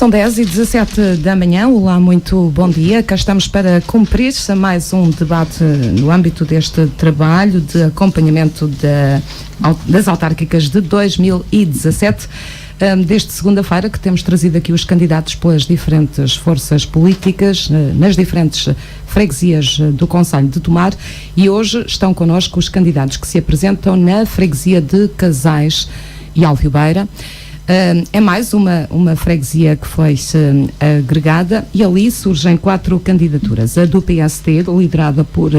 São 10h17 da manhã. Olá, muito bom dia. Cá estamos para cumprir mais um debate no âmbito deste trabalho de acompanhamento das autárquicas de 2017. Desde segunda-feira que temos trazido aqui os candidatos pelas diferentes forças políticas, nas diferentes freguesias do concelho de Tomar, e hoje estão connosco os candidatos que se apresentam na freguesia de Casais e Alviobeira. É mais uma freguesia que foi agregada, e ali surgem 4 candidaturas: a do PSD, liderada por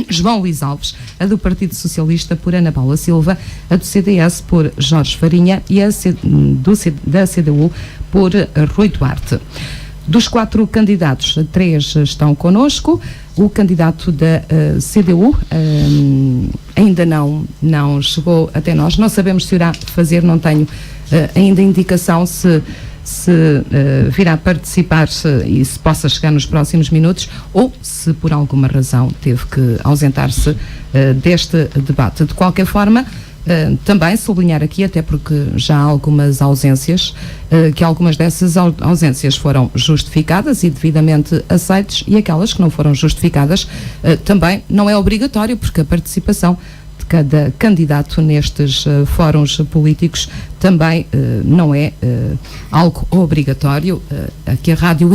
João Luís Alves, a do Partido Socialista por Ana Paula Silva, a do CDS por Jorge Farinha e a da CDU por Rui Duarte. Dos 4 candidatos, 3 estão connosco. O candidato da CDU ainda não chegou até nós. Não sabemos se irá fazer, não tenho ainda indicação se virá participar e se possa chegar nos próximos minutos, ou se por alguma razão teve que ausentar-se deste debate. De qualquer forma, também sublinhar aqui, até porque já há algumas ausências, que algumas dessas ausências foram justificadas e devidamente aceites, e aquelas que não foram justificadas também não é obrigatório, porque a participação de cada candidato nestes fóruns políticos também não é algo obrigatório que a Rádio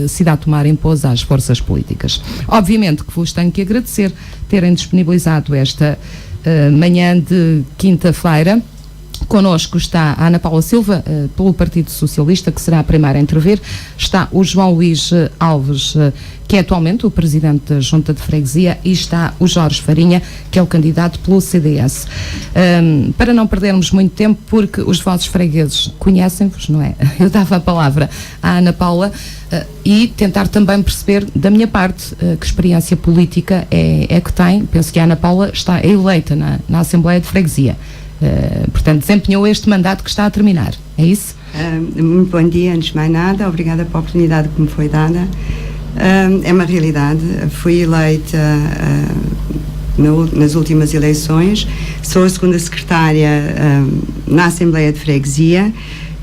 Cidade de Tomar impôs às forças políticas. Obviamente que vos tenho que agradecer terem disponibilizado esta manhã de quinta-feira. Connosco está a Ana Paula Silva, pelo Partido Socialista, que será a primeira a intervir. Está o João Luís Alves, que é atualmente o Presidente da Junta de Freguesia, e está o Jorge Farinha, que é o candidato pelo CDS. Para não perdermos muito tempo, porque os vossos fregueses conhecem-vos, não é? Eu dava a palavra à Ana Paula e tentar também perceber, da minha parte, que experiência política é que tem. Penso que a Ana Paula está eleita na Assembleia de Freguesia. Portanto, desempenhou este mandato que está a terminar, é isso? Muito bom dia, antes de mais nada, obrigada pela oportunidade que me foi dada. É uma realidade, fui eleita nas últimas eleições, sou a segunda secretária na Assembleia de Freguesia,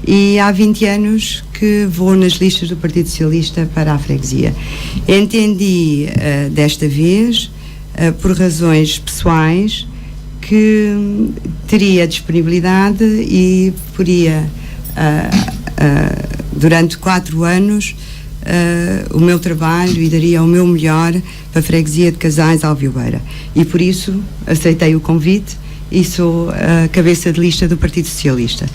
e há 20 anos que vou nas listas do Partido Socialista para a freguesia. Entendi desta vez, por razões pessoais, que teria disponibilidade e poderia, durante 4 anos, o meu trabalho, e daria o meu melhor para a freguesia de Casais Alviobeira. E por isso aceitei o convite e sou a cabeça de lista do Partido Socialista.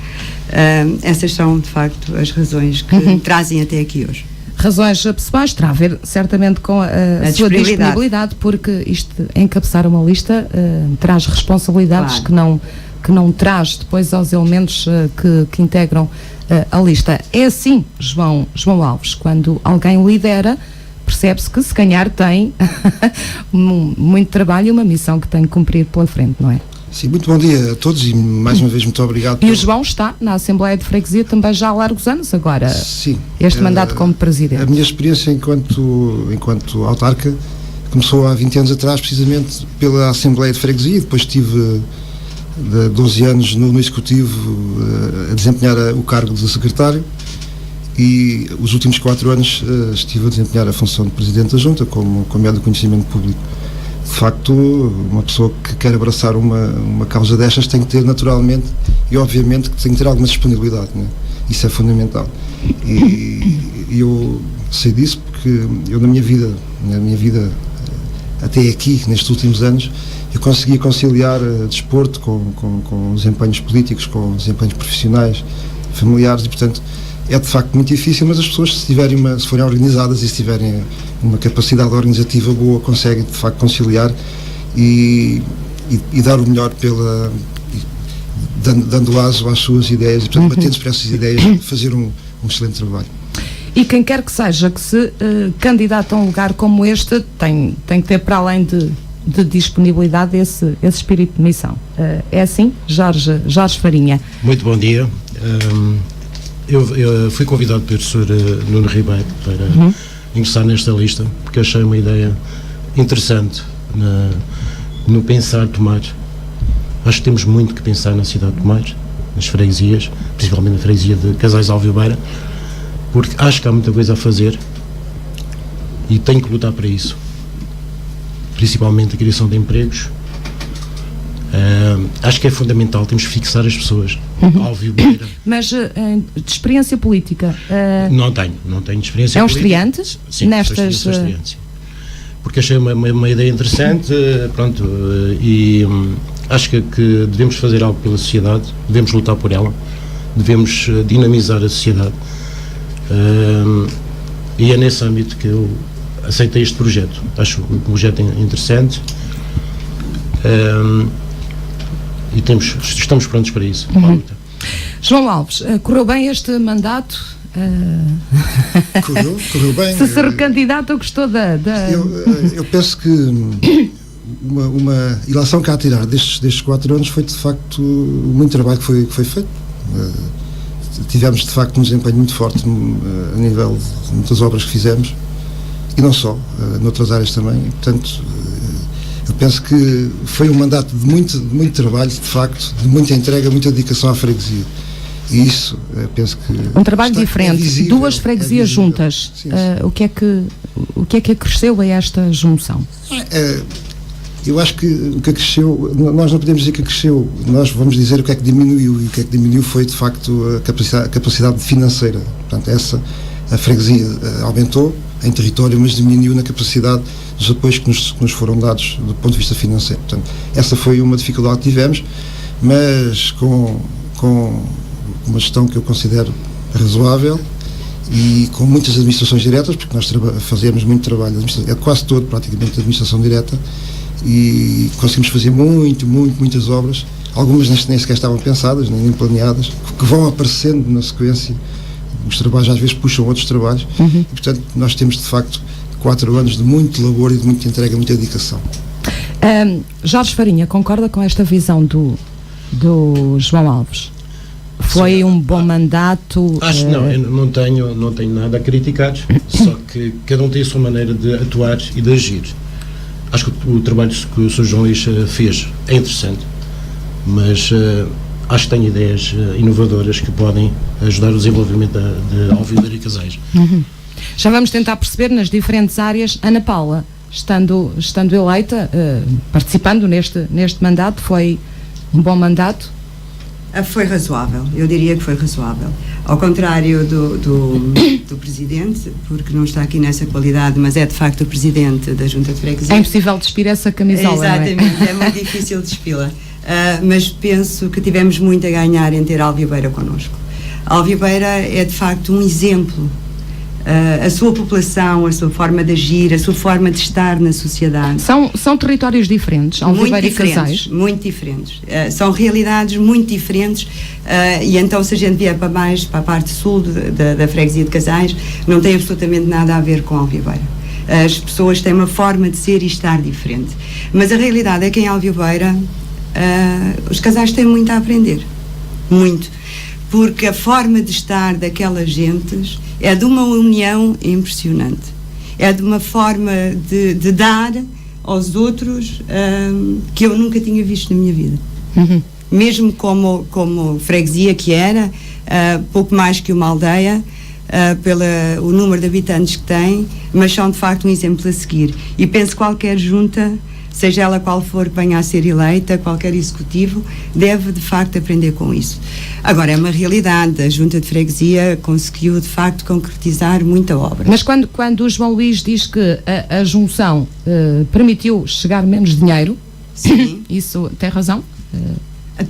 Essas são, de facto, as razões que me trazem até aqui hoje. Razões pessoais, terá a ver certamente com a sua disponibilidade, porque isto, encabeçar uma lista, traz responsabilidades, claro, que não traz depois aos elementos que integram a lista. É assim, João Alves, quando alguém lidera, percebe-se que se calhar tem muito trabalho e uma missão que tem que cumprir pela frente, não é? Sim, muito bom dia a todos e mais uma vez muito obrigado. E o João está na Assembleia de Freguesia também já há largos anos agora. Sim. Este mandato como Presidente. A minha experiência enquanto autarca começou há 20 anos atrás, precisamente pela Assembleia de Freguesia. Depois tive 12 anos no Executivo a desempenhar o cargo de secretário, e os últimos 4 anos estive a desempenhar a função de Presidente da Junta, como é do conhecimento público. De facto, uma pessoa que quer abraçar uma causa destas tem que ter naturalmente, e obviamente que tem que ter alguma disponibilidade, né? Isso é fundamental. E eu sei disso porque eu na minha vida até aqui, nestes últimos anos, eu conseguia conciliar desporto com os empenhos políticos, com os empenhos profissionais, familiares, e portanto é de facto muito difícil, mas as pessoas, se forem organizadas e se tiverem uma capacidade organizativa boa, conseguem de facto conciliar e dar o melhor dando aso às suas ideias, e portanto batendo-se para essas ideias, fazer um excelente trabalho. E quem quer que seja que se candidata a um lugar como este tem que ter, para além de disponibilidade, esse espírito de missão. É assim, Jorge Farinha? Muito bom dia. Eu fui convidado pelo Sr. Nuno Ribeiro para ingressar nesta lista, porque achei uma ideia interessante no pensar Tomar. Acho que temos muito que pensar na cidade de Tomar, nas freguesias, principalmente na freguesia de Casais Alviobeira, porque acho que há muita coisa a fazer e tenho que lutar para isso, principalmente a criação de empregos. Acho que é fundamental, temos que fixar as pessoas. Álvio Beira. Mas de experiência política? Não tenho experiência é um política. estreante? Sim, nestas... sou estreante, sim. Porque achei uma ideia interessante, pronto, e acho que devemos fazer algo pela sociedade, devemos lutar por ela, devemos dinamizar a sociedade, e é nesse âmbito que eu aceitei este projeto. Acho o projeto interessante, e estamos prontos para isso. João Alves, correu bem este mandato? Correu bem. Se ser candidato, gostou da... Eu penso que uma ilação que há a tirar destes 4 anos foi de facto muito trabalho que foi feito. Tivemos de facto um desempenho muito forte a nível de muitas obras que fizemos, e não só, noutras áreas também. E, portanto, eu penso que foi um mandato de muito trabalho, de facto, de muita entrega, muita dedicação à freguesia. E isso, penso que... Um trabalho diferente, visível, duas freguesias juntas. Sim. O que é que acresceu a esta junção? Eu acho que o que acresceu, nós não podemos dizer que acresceu, nós vamos dizer o que é que diminuiu, e o que é que diminuiu foi de facto a capacidade financeira. Portanto, a freguesia aumentou em território, mas diminuiu na capacidade dos apoios que nos foram dados do ponto de vista financeiro. Portanto, essa foi uma dificuldade que tivemos, mas com uma gestão que eu considero razoável e com muitas administrações diretas, porque nós fazemos muito trabalho, quase todo praticamente de administração direta, e conseguimos fazer muitas obras, algumas nem sequer estavam pensadas, nem planeadas, que vão aparecendo na sequência. Os trabalhos às vezes puxam outros trabalhos, e portanto nós temos de facto 4 anos de muito labor e de muita entrega, muita dedicação. Jorge Farinha, concorda com esta visão do João Alves? Foi um bom mandato? Acho que não, eu não tenho nada a criticar, só que cada um tem a sua maneira de atuar e de agir. Acho que o trabalho que o Sr. João Luís fez é interessante, mas acho que tem ideias inovadoras que podem ajudar o desenvolvimento de Álvio Beira e Casais. Já vamos tentar perceber nas diferentes áreas. Ana Paula, estando eleita, participando neste mandato, foi um bom mandato? Foi razoável, eu diria que foi razoável. Ao contrário do Presidente, porque não está aqui nessa qualidade, mas é de facto o Presidente da Junta de Freguesia. É impossível despir essa camisola, exatamente, não é? É muito difícil despila. Mas penso que tivemos muito a ganhar em ter Álvio Beira connosco. Álvio Beira é de facto um exemplo. A sua população, a sua forma de agir, a sua forma de estar na sociedade. São territórios diferentes, Álvio Beira e Casais? Muito diferentes. São realidades muito diferentes, e então se a gente vier para a parte sul da freguesia de Casais, não tem absolutamente nada a ver com Álvio Beira. As pessoas têm uma forma de ser e estar diferente. Mas a realidade é que em Álvio Beira os Casais têm muito a aprender. Muito. Porque a forma de estar daquelas gentes é de uma união impressionante. É de uma forma de dar aos outros que eu nunca tinha visto na minha vida. Mesmo como freguesia que era, pouco mais que uma aldeia, pelo número de habitantes que tem, mas são de facto um exemplo a seguir. E penso que qualquer junta, seja ela qual for que venha a ser eleita, qualquer executivo, deve de facto aprender com isso. Agora, é uma realidade, a Junta de Freguesia conseguiu de facto concretizar muita obra. Mas quando o João Luís diz que a junção permitiu chegar menos dinheiro, sim, isso tem razão?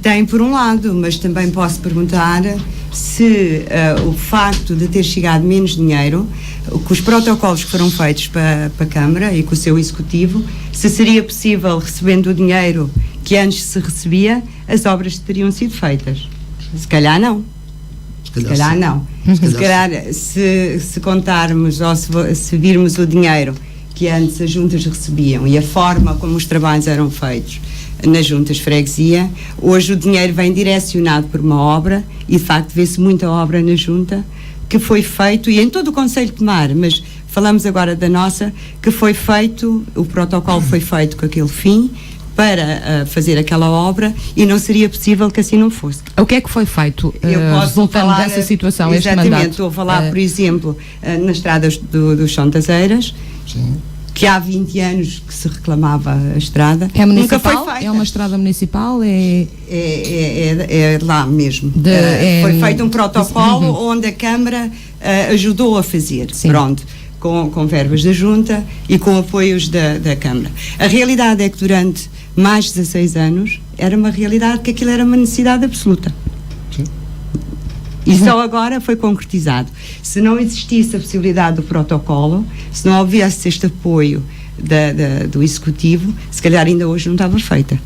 Tem por um lado, mas também posso perguntar se o facto de ter chegado menos dinheiro, com os protocolos que foram feitos para a Câmara e com o seu Executivo, se seria possível, recebendo o dinheiro que antes se recebia, as obras teriam sido feitas. Se calhar não. Se calhar não. Se calhar, se contarmos ou se virmos o dinheiro que antes as juntas recebiam e a forma como os trabalhos eram feitos nas juntas de freguesia, hoje o dinheiro vem direcionado por uma obra e de facto vê-se muita obra na junta que foi feito, e em todo o Concelho de Tomar, mas falamos agora da nossa, que foi feito, o protocolo foi feito com aquele fim, para fazer aquela obra e não seria possível que assim não fosse. O que é que foi feito resultando dessa situação, este mandato? Exatamente, estou a falar, por exemplo, nas estradas dos Chontazeiras, que há 20 anos que se reclamava a estrada. É municipal? Nunca foi feita. É uma estrada municipal? É lá mesmo. Foi feito um protocolo onde a Câmara ajudou a fazer. Sim. Pronto. Com verbas da Junta e com apoios da Câmara. A realidade é que durante mais de 16 anos era uma realidade que aquilo era uma necessidade absoluta. Sim. E só agora foi concretizado. Se não existisse a possibilidade do protocolo, se não houvesse este apoio do Executivo, se calhar ainda hoje não estava feita.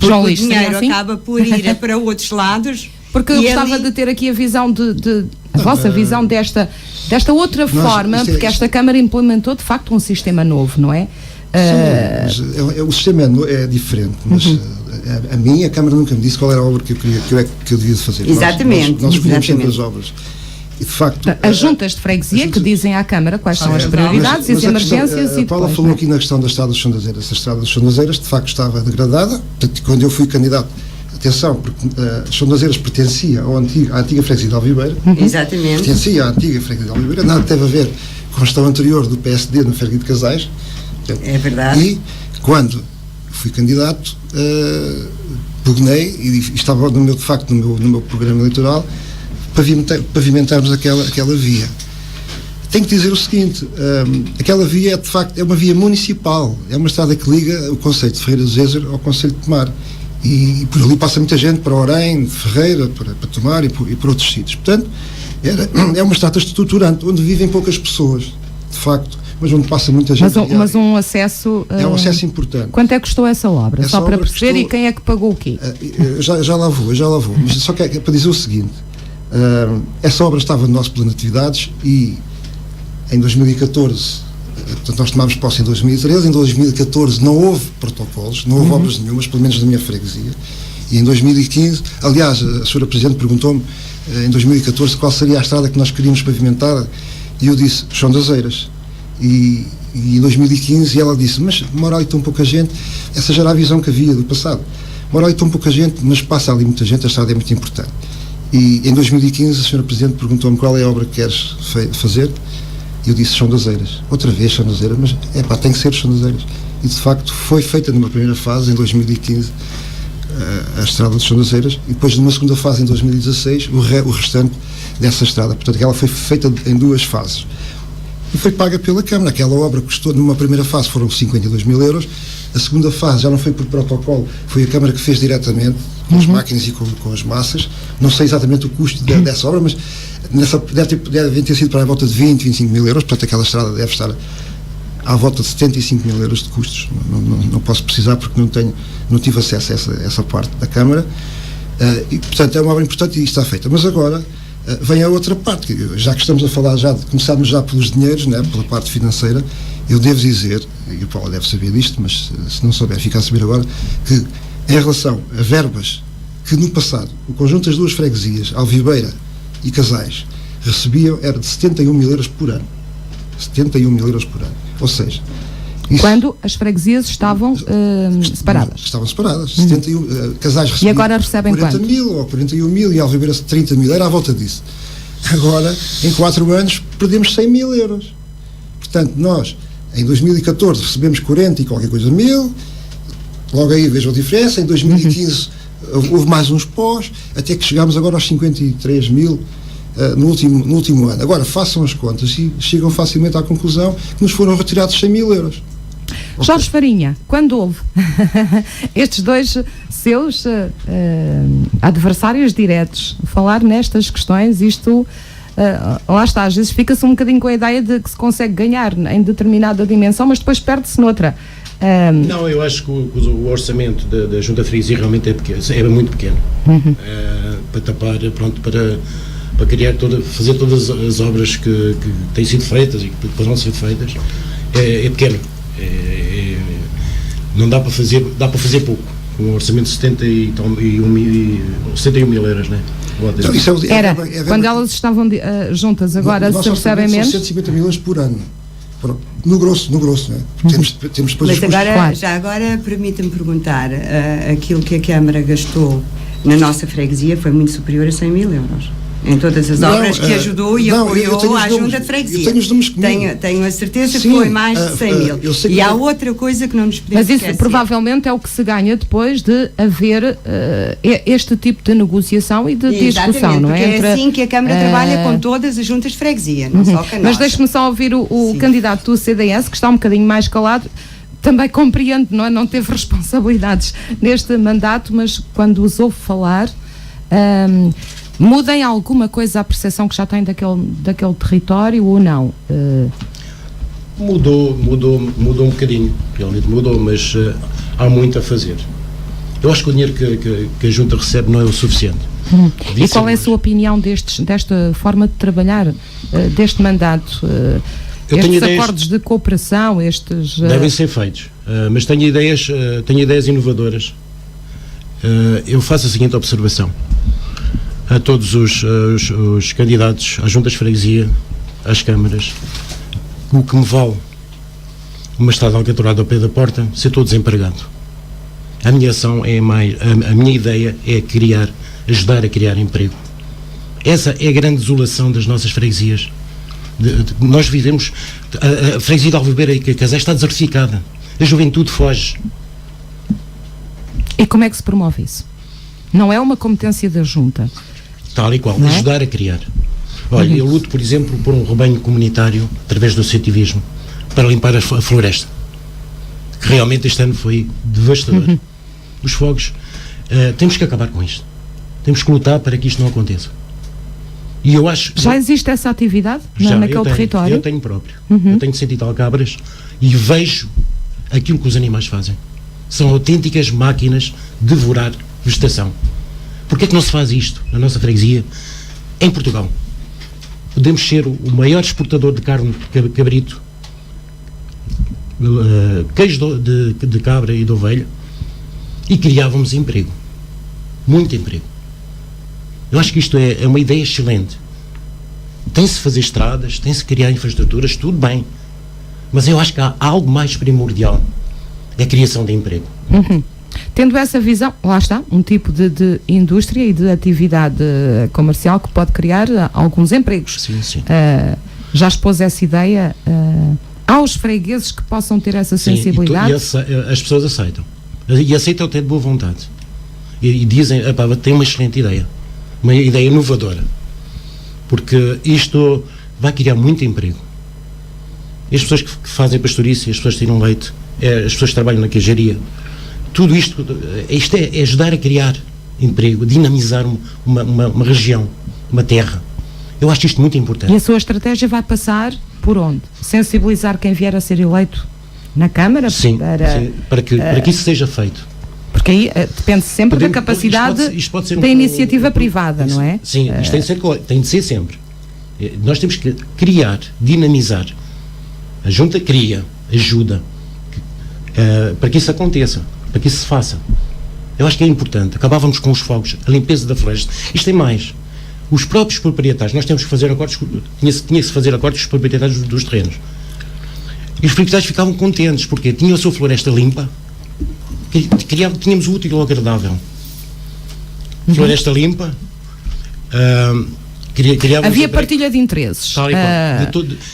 Porque o dinheiro acaba por ir para outros lados. Porque eu gostava de ter aqui a visão a vossa visão desta outra forma, porque esta Câmara implementou de facto um sistema novo, não é? Sim, mas o sistema é diferente, mas a Câmara nunca me disse qual era a obra que eu devia fazer. Exatamente. Nós escolhemos sempre as obras. E de facto, as juntas de freguesia que dizem à Câmara quais são as prioridades e as emergências. A Paula falou aqui na questão da Estrada das Chontazeiras. A Estrada das Chontazeiras de facto estava degradada. Quando eu fui candidato, atenção, porque as Chontazeiras pertencia à antiga freguesia de Alvibeira. Exatamente. Pertencia à antiga freguesia de Alvibeira. Nada teve a ver com a gestão anterior do PSD na freguesia de Casais. É verdade. E quando fui candidato, pugnei e estava de facto no meu programa eleitoral pavimentarmos aquela via. Tenho que dizer o seguinte, aquela via de facto é uma via municipal, é uma estrada que liga o concelho de Ferreira do Zezer ao concelho de Tomar. E por ali passa muita gente para Orém, de Ferreira, para Tomar e para outros sítios. Portanto, é uma estrada estruturante, onde vivem poucas pessoas, de facto, mas onde passa muita gente. Mas um acesso... é um acesso importante. Quanto é que custou essa obra? Só para perceber, e quem é que pagou o quê? Já lá vou. Mas só que é para dizer o seguinte, essa obra estava no nosso plano de atividades e em 2014... Portanto, nós tomámos posse em 2013, em 2014 não houve protocolos, não houve obras nenhumas, pelo menos na minha freguesia, e em 2015, aliás, a senhora Presidente perguntou-me em 2014 qual seria a estrada que nós queríamos pavimentar, e eu disse, Chontazeiras, e em 2015 ela disse, mas mora ali tão pouca gente, essa já era a visão que havia do passado, mora ali tão pouca gente, mas passa ali muita gente, a estrada é muito importante. E em 2015 a senhora Presidente perguntou-me qual é a obra que queres fazer. Eu disse Chontazeiras, outra vez Chontazeiras, mas tem que ser Chontazeiras. E de facto foi feita numa primeira fase, em 2015, a estrada de Chontazeiras, e depois numa segunda fase, em 2016, o restante dessa estrada. Portanto, ela foi feita em duas fases. E foi paga pela Câmara. Aquela obra custou, numa primeira fase, foram 52 mil euros. A segunda fase já não foi por protocolo, foi a Câmara que fez diretamente, com as máquinas e com as massas. Não sei exatamente o custo dessa obra, mas deve ter sido para a volta de 20, 25 mil euros. Portanto, aquela estrada deve estar à volta de 75 mil euros de custos. Não posso precisar porque não tive acesso a essa parte da Câmara. E, portanto, é uma obra importante e está feita. Mas agora vem a outra parte, já que estamos a falar, começámos já pelos dinheiros, né, pela parte financeira. Eu devo dizer, e o Paulo deve saber disto, mas se não souber, fica a saber agora, que em relação a verbas que no passado o conjunto das duas freguesias, Alvibeira e Casais, recebiam, era de 71 mil euros por ano. 71 mil euros por ano. Ou seja, quando as freguesias estavam separadas. Estavam separadas. 71, Casais recebiam, e agora recebem 40 mil ou 41 mil e Alvibeira 30 mil, era à volta disso. Agora, em 4 anos, perdemos 100 mil euros. Portanto, nós, em 2014, recebemos 40 e qualquer coisa mil, logo aí vejam a diferença. Em 2015 houve mais uns pós, até que chegámos agora aos 53 mil no último ano. Agora, façam as contas e chegam facilmente à conclusão que nos foram retirados 100 mil euros. Jorge Farinha, quando houve estes dois seus adversários diretos falar nestas questões, isto lá está, às vezes fica-se um bocadinho com a ideia de que se consegue ganhar em determinada dimensão, mas depois perde-se noutra. Não, eu acho que o orçamento da Junta de Freguesia realmente é pequeno, era muito pequeno, para tapar, pronto, para criar fazer todas as obras que têm sido feitas e que depois vão ser feitas, é pequeno. Não dá para fazer, dá para fazer pouco, com um orçamento de 71 mil euros, né? Era, quando elas estavam juntas, agora se recebem menos. São 150 mil euros por ano. No grosso, não é? Temos depois Mas agora, Claro. já agora, permita-me perguntar, aquilo que a Câmara gastou na nossa freguesia foi muito superior a 100 mil euros. Em todas as obras que ajudou e apoiou à Junta de Freguesia. Eu tenho os números comigo. Tenho a certeza que Sim, foi mais de 100 mil. eu sei que E há outra coisa que não nos podemos Mas isso esquecer. provavelmente é o que se ganha depois de haver este tipo de negociação e de discussão, Exatamente, não é? porque é assim que a Câmara trabalha com todas as juntas de freguesia, não só com a Mas nossa. deixe-me só ouvir o Sim. candidato do CDS, que está um bocadinho mais calado. Também compreendo, não é? Não teve responsabilidades neste mandato, mas quando os ouve falar, mudem alguma coisa a percepção que já tem daquele território ou não? Mudou um bocadinho, realmente mudou, mas há muito a fazer. Eu acho que o dinheiro que a Junta recebe não é o suficiente. E qual é a sua opinião desta forma de trabalhar, deste mandato? Estes acordos de cooperação, devem ser feitos, mas tenho ideias inovadoras. Eu faço a seguinte observação a todos os candidatos às juntas de freguesia, às câmaras: o que me vale uma estrada alcatroada ao pé da porta se eu estou desempregado. A minha ação é a minha ideia é ajudar a criar emprego. Essa é a grande desolação das nossas freguesias. Nós vivemos, a freguesia de Alvebeira e Casais está desertificada, a juventude foge. E como é que se promove isso? Não é uma competência da Junta? Tal e qual, Não é? ajudar a criar. Olha, eu luto, por exemplo, por um rebanho comunitário, através do associativismo, para limpar a floresta, que realmente este ano foi devastador. Os fogos, temos que acabar com isto. Temos que lutar para que isto não aconteça. E eu acho que Já existe essa atividade naquele território? Eu tenho próprio. Eu tenho 100 e tal cabras e vejo aquilo que os animais fazem. São autênticas máquinas de devorar vegetação. Porquê é que não se faz isto na nossa freguesia? Em Portugal podemos ser o maior exportador de carne de cabrito, queijo de cabra e de ovelha, e criávamos emprego, muito emprego. Eu acho que isto é uma ideia excelente. Tem-se de fazer estradas, tem-se de criar infraestruturas, tudo bem, mas eu acho que há algo mais primordial: é a criação de emprego. Tendo essa visão, lá está, um tipo de indústria e de atividade comercial que pode criar alguns empregos. Sim, sim. Já expôs essa ideia aos fregueses que possam ter essa sensibilidade? E as pessoas aceitam. E aceitam até de boa vontade. E dizem: tem uma excelente ideia. Uma ideia inovadora. Porque isto vai criar muito emprego. E as pessoas que fazem pastorícia, as pessoas que tiram leite, as pessoas que trabalham na queijaria, tudo isto é ajudar a criar emprego, dinamizar uma região, uma terra. Eu acho isto muito importante. E a sua estratégia vai passar por onde? Sensibilizar quem vier a ser eleito na Câmara? Sim, para que isso seja feito. Porque aí depende sempre da capacidade isto pode ser da iniciativa privada, isso, não é? Sim, isto tem de ser sempre. Nós temos que criar, dinamizar. A Junta cria, ajuda, para que isso aconteça, para que isso se faça. Eu acho que é importante. Acabávamos com os fogos, a limpeza da floresta. Isto tem mais. Os próprios proprietários, nós temos que fazer acordos, tinha que se fazer acordos com os proprietários dos terrenos. E os proprietários ficavam contentes, porque tinham a sua floresta limpa, tínhamos o útil ao agradável. Floresta limpa, havia partilha de interesses.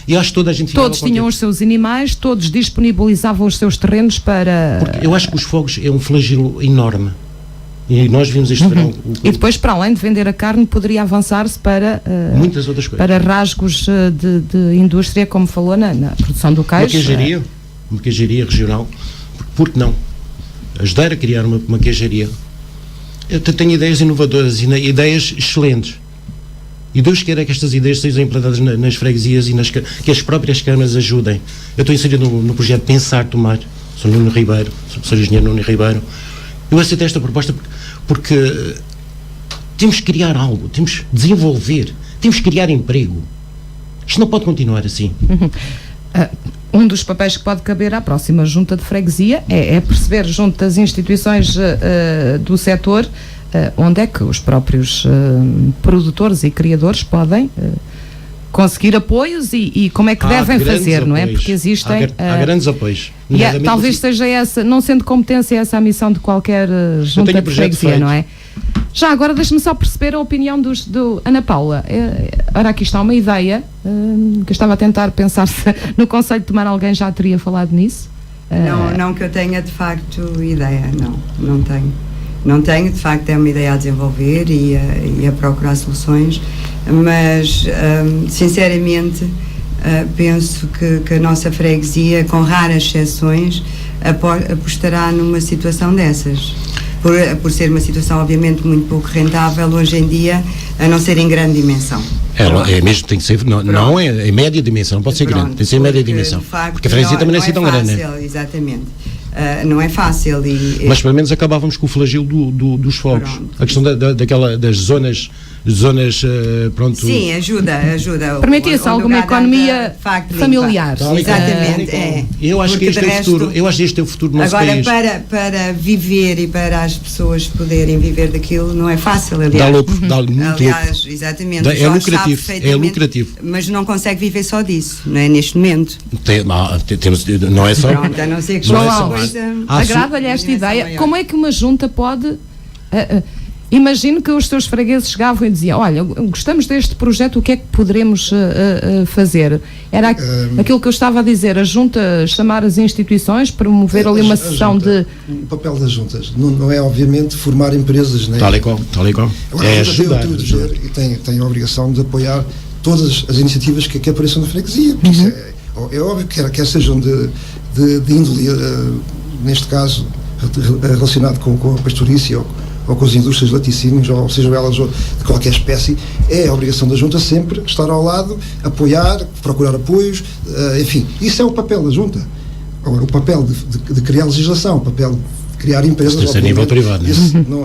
E acho que toda a gente todos tinham os seus animais, todos disponibilizavam os seus terrenos para... Porque eu acho que os fogos é um flagelo enorme. E nós vimos este verão. E depois, para além de vender a carne, poderia avançar-se para muitas outras coisas. Para rasgos de indústria, como falou na produção do queijo. Uma queijaria regional. Porque não? Ajudar a criar uma queijaria. Eu tenho ideias inovadoras e ideias excelentes. E Deus queira que estas ideias sejam implantadas nas freguesias e que as próprias câmaras ajudem. Eu estou inserido no projeto Pensar Tomar. Sou Nuno Ribeiro, sou engenheiro Nuno Ribeiro. Eu aceitei esta proposta porque temos que criar algo, temos que desenvolver, temos que criar emprego. Isto não pode continuar assim. Um dos papéis que pode caber à próxima junta de freguesia é perceber, junto das instituições do setor, onde é que os próprios produtores e criadores podem conseguir apoios e como é que devem fazer, não é? Porque existem... Há grandes apoios. Talvez seja essa, não sendo competência essa a missão de qualquer junta de freguesia, não é? Já agora deixe-me só perceber a opinião do Ana Paula. Ora, aqui está uma ideia que eu estava a tentar pensar se no Conselho de Tomar alguém já teria falado nisso. Não que eu tenha de facto ideia, não tenho. Não tenho, de facto é uma ideia a desenvolver e a procurar soluções, mas sinceramente penso que a nossa freguesia, com raras exceções, apostará numa situação dessas. Por ser uma situação obviamente muito pouco rentável hoje em dia, a não ser em grande dimensão. É mesmo, tem que ser, não é em média dimensão, não pode ser grande, tem que ser em média dimensão. Porque a freguesia também não é assim tão grande. Exatamente. Não é fácil. Mas pelo menos acabávamos com o flagelo dos fogos. Pronto. A questão das zonas pronto. Sim, ajuda. Permitia-se alguma economia familiar. Exatamente. Eu acho que este é o futuro. Eu acho que este é o futuro do nosso país. Agora, para viver e para as pessoas poderem viver daquilo, não é fácil, aliás. Dá muito lucro. Exatamente. É lucrativo. Mas não consegue viver só disso, não é? Neste momento. Não é só. Pronto, a não ser que agrada-lhe esta ideia. Maior. Como é que uma junta pode... imagino que os seus fregueses chegavam e diziam, olha, gostamos deste projeto, o que é que poderemos fazer? Era aquilo que eu estava a dizer, a junta chamar as instituições, promover ali uma sessão de... O papel das juntas não é, obviamente, formar empresas, né? Tal e qual. Agora, é ajudar. E tem a obrigação de apoiar todas as iniciativas que apareçam na freguesia. É óbvio que quer sejam de índole, neste caso, relacionado com a pastorícia ou com as indústrias de laticínios, ou sejam elas de qualquer espécie, é a obrigação da junta sempre estar ao lado, apoiar, procurar apoios, enfim, isso é o papel da junta. Agora, o papel de criar legislação, o papel de criar empresas... Isso é a nível privado,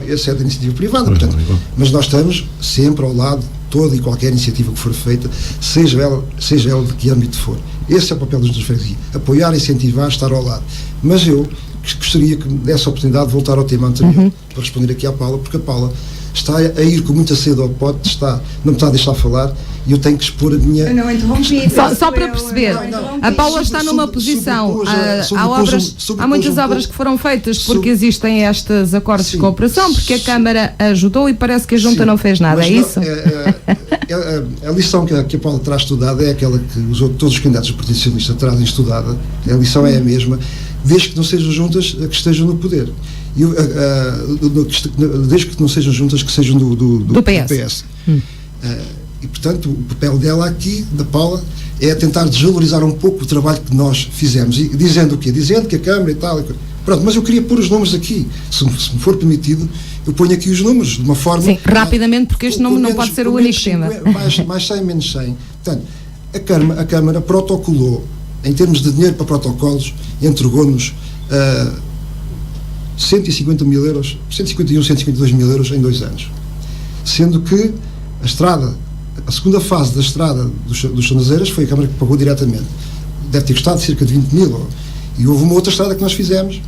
esse é da iniciativa privada, portanto, mas nós estamos sempre ao lado de toda e qualquer iniciativa que for feita, seja ela de que âmbito for. Esse é o papel das juntas de freguesia, apoiar, incentivar, estar ao lado. Mas eu gostaria que me desse a oportunidade de voltar ao tema anterior, para responder aqui à Paula, porque a Paula está a ir com muita sede ao pote, não me está a deixar falar, e eu tenho que expor a minha... Eu não interrompi. Só para perceber, a Paula está numa posição, há muitas obras que foram feitas porque existem estes acordos de cooperação, porque a Câmara ajudou e parece que a Junta não fez nada, é isso? A lição que a Paula traz estudada é aquela que todos os candidatos do Partido Socialista trazem estudada, a lição é a mesma, desde que não sejam juntas que estejam no poder. Desde que não sejam juntas que sejam do PS. E portanto o papel dela aqui, da Paula, é tentar desvalorizar um pouco o trabalho que nós fizemos, e dizendo o quê? Dizendo que a Câmara e tal, pronto, mas eu queria pôr os números aqui, se me for permitido, eu ponho aqui os números de uma forma... Sim, rapidamente, porque este não pode ser o único tema. Mais 100, menos 100. Portanto, a Câmara protocolou, em termos de dinheiro para protocolos, entregou-nos 150 mil euros, 151, 152 mil euros em 2 anos. Sendo que a segunda fase da estrada dos Sonazeiras foi a Câmara que pagou diretamente. Deve ter custado cerca de 20 mil. E houve uma outra estrada que nós fizemos,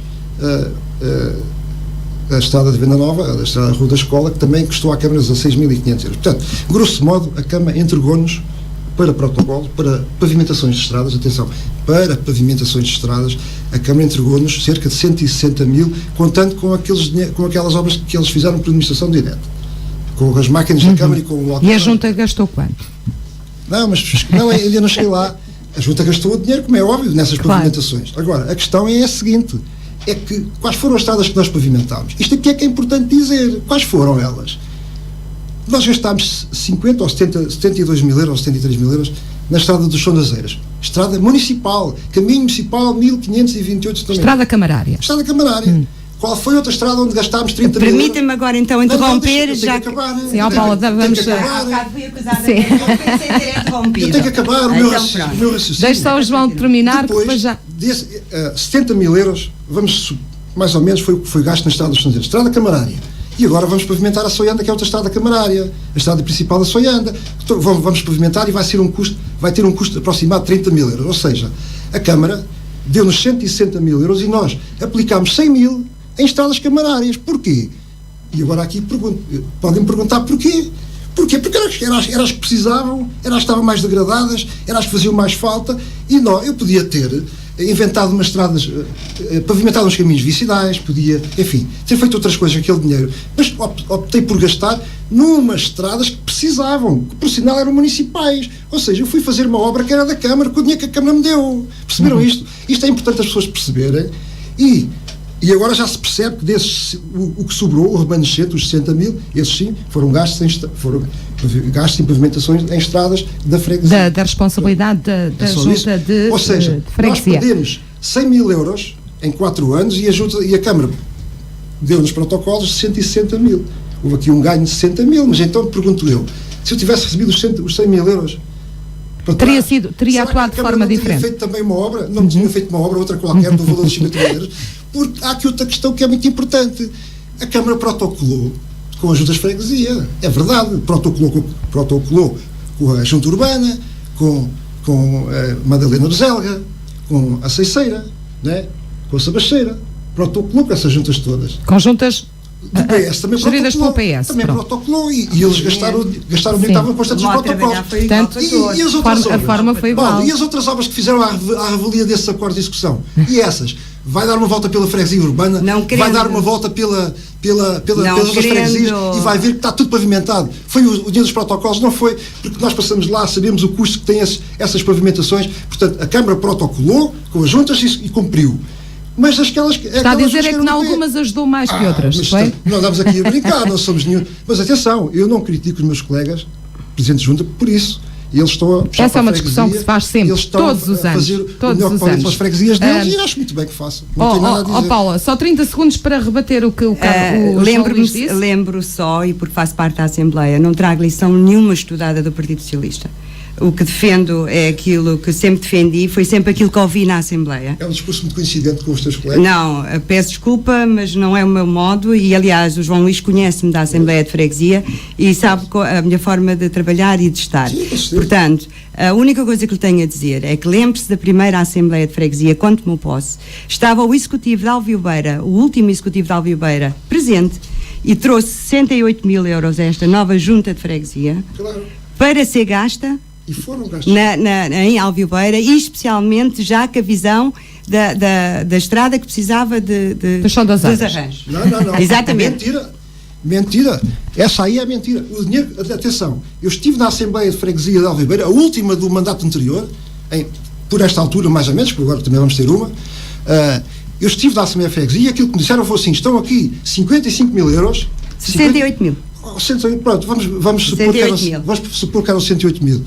a estrada de Venda Nova, a estrada da Rua da Escola, que também custou à Câmara 16.500 euros. Portanto, grosso modo, a Câmara entregou-nos para protocolo, para pavimentações de estradas, atenção, para pavimentações de estradas, a Câmara entregou-nos cerca de 160 mil, contando com aquelas obras que eles fizeram por administração direta, com as máquinas da Câmara e com o local. E a Junta gastou quanto? Ainda não cheguei lá. A Junta gastou o dinheiro, como é óbvio, nessas pavimentações. Agora, a questão é a seguinte, é que quais foram as estradas que nós pavimentámos? Isto aqui é que é importante dizer. Quais foram elas? Nós gastámos 50 ou 72 mil euros, ou 73 mil euros na estrada dos Sonazeiras. Estrada municipal, caminho municipal 1528 Estrada camarária. Estrada camarária. Qual foi outra estrada onde gastámos 30 mil euros? Permita-me agora então interromper, já que... Sim, Paula, vamos... Eu tenho que acabar o meu raciocínio. Deixa só o João terminar, depois, que depois já... 70 mil euros, mais ou menos, foi gasto na estrada dos Sonazeiras. Estrada camarária. E agora vamos pavimentar a Soianda, que é outra estrada camarária, a estrada principal da Soianda. Vamos pavimentar e vai ter um custo aproximado de 30 mil euros. Ou seja, a Câmara deu-nos 160 mil euros e nós aplicámos 100 mil em estradas camarárias. Porquê? E agora aqui podem-me perguntar porquê. Porquê? Porque eram as que precisavam, eram as que estavam mais degradadas, eram as que faziam mais falta, e não, eu podia ter inventado umas estradas, pavimentado uns caminhos vicinais, podia, enfim, ter feito outras coisas com aquele dinheiro, mas optei por gastar numas estradas que precisavam, que por sinal eram municipais, ou seja, eu fui fazer uma obra que era da Câmara, com o dinheiro que a Câmara me deu. Perceberam isto? Isto é importante as pessoas perceberem, e agora já se percebe que desses, o que sobrou, o remanescente, os 60 mil, esses sim, foram gastos em pavimentações em estradas da freguesia. Da responsabilidade da junta de Ou seja, de freguesia. nós perdemos 100 mil euros em 4 anos e a Câmara deu-nos protocolos de 160 mil. Houve aqui um ganho de 60 mil, mas então pergunto eu, se eu tivesse recebido os 100 mil euros, teria atuado de forma diferente. Tinha feito também uma obra, não tinha feito uma obra, outra qualquer, do valor dos 50 mil euros, porque há aqui outra questão que é muito importante. A Câmara protocolou com a Junta de Freguesia, é verdade, protocolou com a Junta Urbana, com a Madalena Bezelga, com a Ceiceira, né? Com a Sabacheira, protocolou com essas juntas todas. Com juntas do PS também geridas pelo PS. Também pronto. protocolou e eles gastaram o dinheiro que estavam constantes nos protocolos. E as outras obras? A forma foi igual. E as outras obras que fizeram à revelia desses acordos de execução? E essas? Vai dar uma volta pela freguesia urbana, vai dar uma volta pelas outras freguesias e vai ver que está tudo pavimentado. Foi o dinheiro dos protocolos? Não foi, porque nós passamos lá, sabemos o custo que têm essas pavimentações. Portanto, a Câmara protocolou com as juntas e cumpriu. Mas está a dizer é que em algumas ajudou mais que outras, foi? Não andamos aqui a brincar, não somos nenhum. Mas atenção, eu não critico os meus colegas presidentes de junta por isso. E eles estão a puxar. Essa é uma discussão que se faz sempre, todos os anos. Fazer o melhor que podem pelas freguesias deles e acho muito bem que façam. Não tem nada a dizer. Paula, só 30 segundos para rebater o que o João Luís disse. Lembro só, e porque faço parte da Assembleia, não trago lição nenhuma estudada do Partido Socialista. O que defendo é aquilo que sempre defendi, foi sempre aquilo que ouvi na Assembleia. É um discurso muito coincidente com os teus colegas? Não, peço desculpa, mas não é o meu modo e, aliás, o João Luís conhece-me da Assembleia de Freguesia e sabe a minha forma de trabalhar e de estar. Sim, portanto, a única coisa que lhe tenho a dizer é que lembre-se da primeira Assembleia de Freguesia, quando tomou posse, estava o Executivo de Alviobeira, o último Executivo de Alviobeira, presente e trouxe 68 mil euros a esta nova Junta de Freguesia para ser gasta e foram gastos em Alviobeira e especialmente já com a visão da estrada que precisava dos arranjos. Não. Exatamente. Mentira. Essa aí é mentira. O dinheiro, atenção, eu estive na Assembleia de Freguesia de Alviobeira, a última do mandato anterior, por esta altura mais ou menos, porque agora também vamos ter uma. Eu estive na Assembleia de Freguesia e aquilo que me disseram foi assim: estão aqui 55 mil euros. 68 mil. Pronto, vamos supor que eram 108 mil.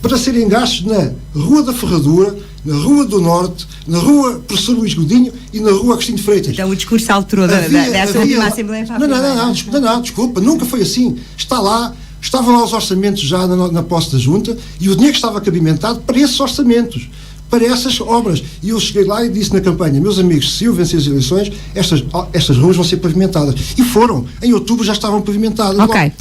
Para serem gastos na Rua da Ferradura, na Rua do Norte, na Rua Professor Luís Godinho e na Rua Agostinho de Freitas. Então o discurso alterou dessa última Assembleia para a Não, desculpa, nunca foi assim. Estavam lá os orçamentos já na posse da Junta e o dinheiro que estava cabimentado para esses orçamentos, para essas obras. E eu cheguei lá e disse na campanha: meus amigos, se eu vencer as eleições, estas ruas vão ser pavimentadas. E foram. Em outubro já estavam pavimentadas. Ok.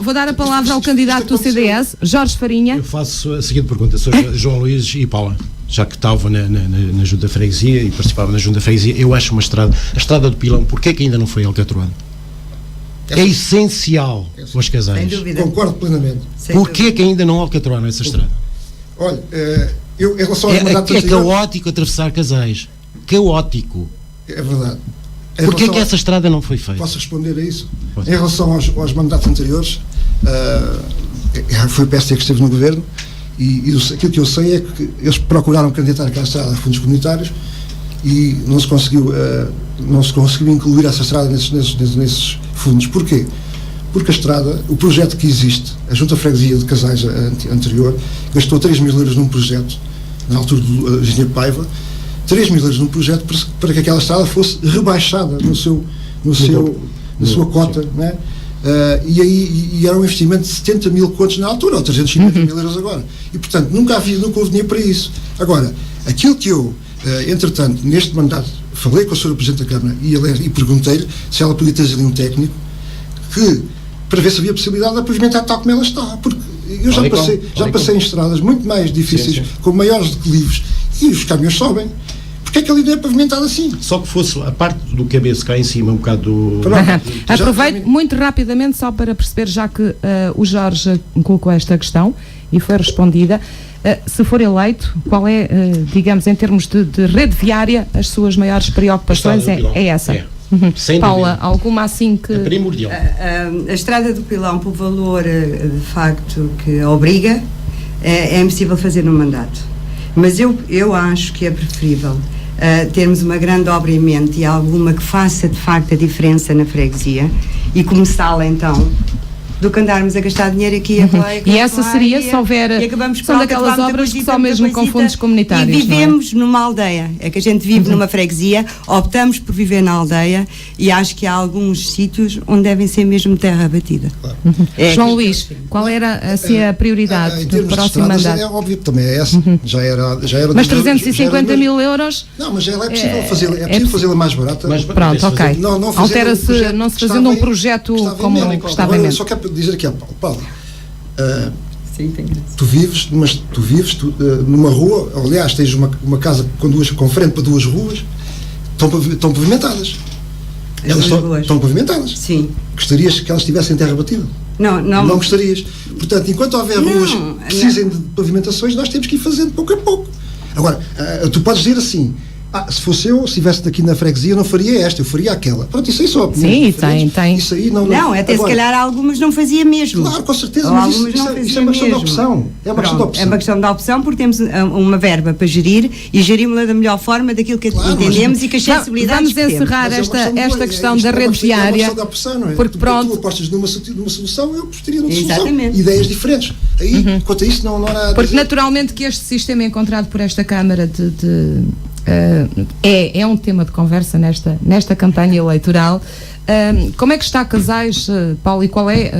Vou dar a palavra ao candidato do CDS, Jorge Farinha. Eu faço a seguinte pergunta, João Luís e Paula. Já que estava na Junta da Freguesia e participava na Junta da Freguesia, eu acho a estrada do Pilão, porquê que ainda não foi alcatroada? É essencial para os casais. Sem dúvida. Concordo plenamente. Porquê que ainda não alcatroaram essa estrada? Olha, em relação aos mandatos é caótico atravessar casais. Caótico. É verdade. Porquê que essa estrada não foi feita? Posso responder a isso? Em relação aos mandatos anteriores, foi o PSD que esteve no governo e aquilo que eu sei é que eles procuraram candidatar aquela estrada a fundos comunitários e não se conseguiu incluir essa estrada nesses fundos. Porquê? Porque a estrada, o projeto que existe, a Junta de Freguesia de Casais anterior, gastou 3 mil euros num projeto, na altura do engenheiro Paiva, 3 mil euros num projeto para que aquela estrada fosse rebaixada na sua cota, né? E era um investimento de 70 mil contos na altura, ou 350 mil euros agora. E, portanto, nunca houve dinheiro para isso. Agora, aquilo que eu, entretanto, neste mandato, falei com a senhora Presidente da Câmara e perguntei-lhe se ela podia trazer ali um técnico para ver se havia possibilidade de pavimentar tal como ela está, porque eu já passei em estradas muito mais difíceis, com maiores declives, e os caminhões sobem. porque é que ali não é pavimentado assim? Só que fosse a parte do cabeço cá em cima, um bocado... Aproveito muito rapidamente só para perceber, já que o Jorge colocou esta questão e foi respondida. Se for eleito, qual é, digamos, em termos de rede viária, as suas maiores preocupações? É essa? Sem Paula, dúvida. alguma assim que... É primordial. A estrada do Pilão, pelo valor de facto que obriga, é impossível fazer num mandato. Mas eu acho que é preferível termos uma grande obra em mente e alguma que faça de facto a diferença na freguesia e começá-la então, do que andarmos a gastar dinheiro aqui e essa seria, se houver, são daquelas obras que só mesmo com fundos comunitários, e vivemos numa aldeia, é que a gente vive numa freguesia, optamos por viver na aldeia e acho que há alguns sítios onde devem ser mesmo terra batida. João Luís, qual era assim a prioridade do próximo mandato? É óbvio que também é essa, já era mas 350 mil euros? Não, mas ela é possível fazê-la mais barata. Pronto, ok. Altera-se, não se fazendo um projeto como estava em mente. Só quero dizer aqui, Paulo, tu vives numa rua, aliás, tens uma casa com frente para 2 ruas, estão pavimentadas. Elas estão pavimentadas. Sim. Gostarias que elas tivessem terra batida? Não gostarias. Portanto, enquanto houver ruas que precisem de pavimentações, nós temos que ir fazendo pouco a pouco. Agora, tu podes dizer assim, se fosse eu, se estivesse aqui na freguesia, não faria esta, eu faria aquela. Pronto, isso aí só opiniões diferentes. Tem. Isso aí não, até agora, se calhar algumas não fazia mesmo. Claro, com certeza, mas isso é uma questão de opção. É uma questão de opção. É uma questão de opção porque temos uma verba para gerir e gerimos-la da melhor forma daquilo que entendemos e que as sensibilidades vamos encerrar esta questão da rede viária. É uma questão de opção, não é? Porque pronto. Tu apostas numa solução, eu apostaria noutra solução. Exatamente. Ideias diferentes. Aí, quanto a isso, não há... Porque naturalmente que este sistema encontrado por esta Câmara é um tema de conversa nesta campanha eleitoral. Como é que está Casais, Paulo, e qual é,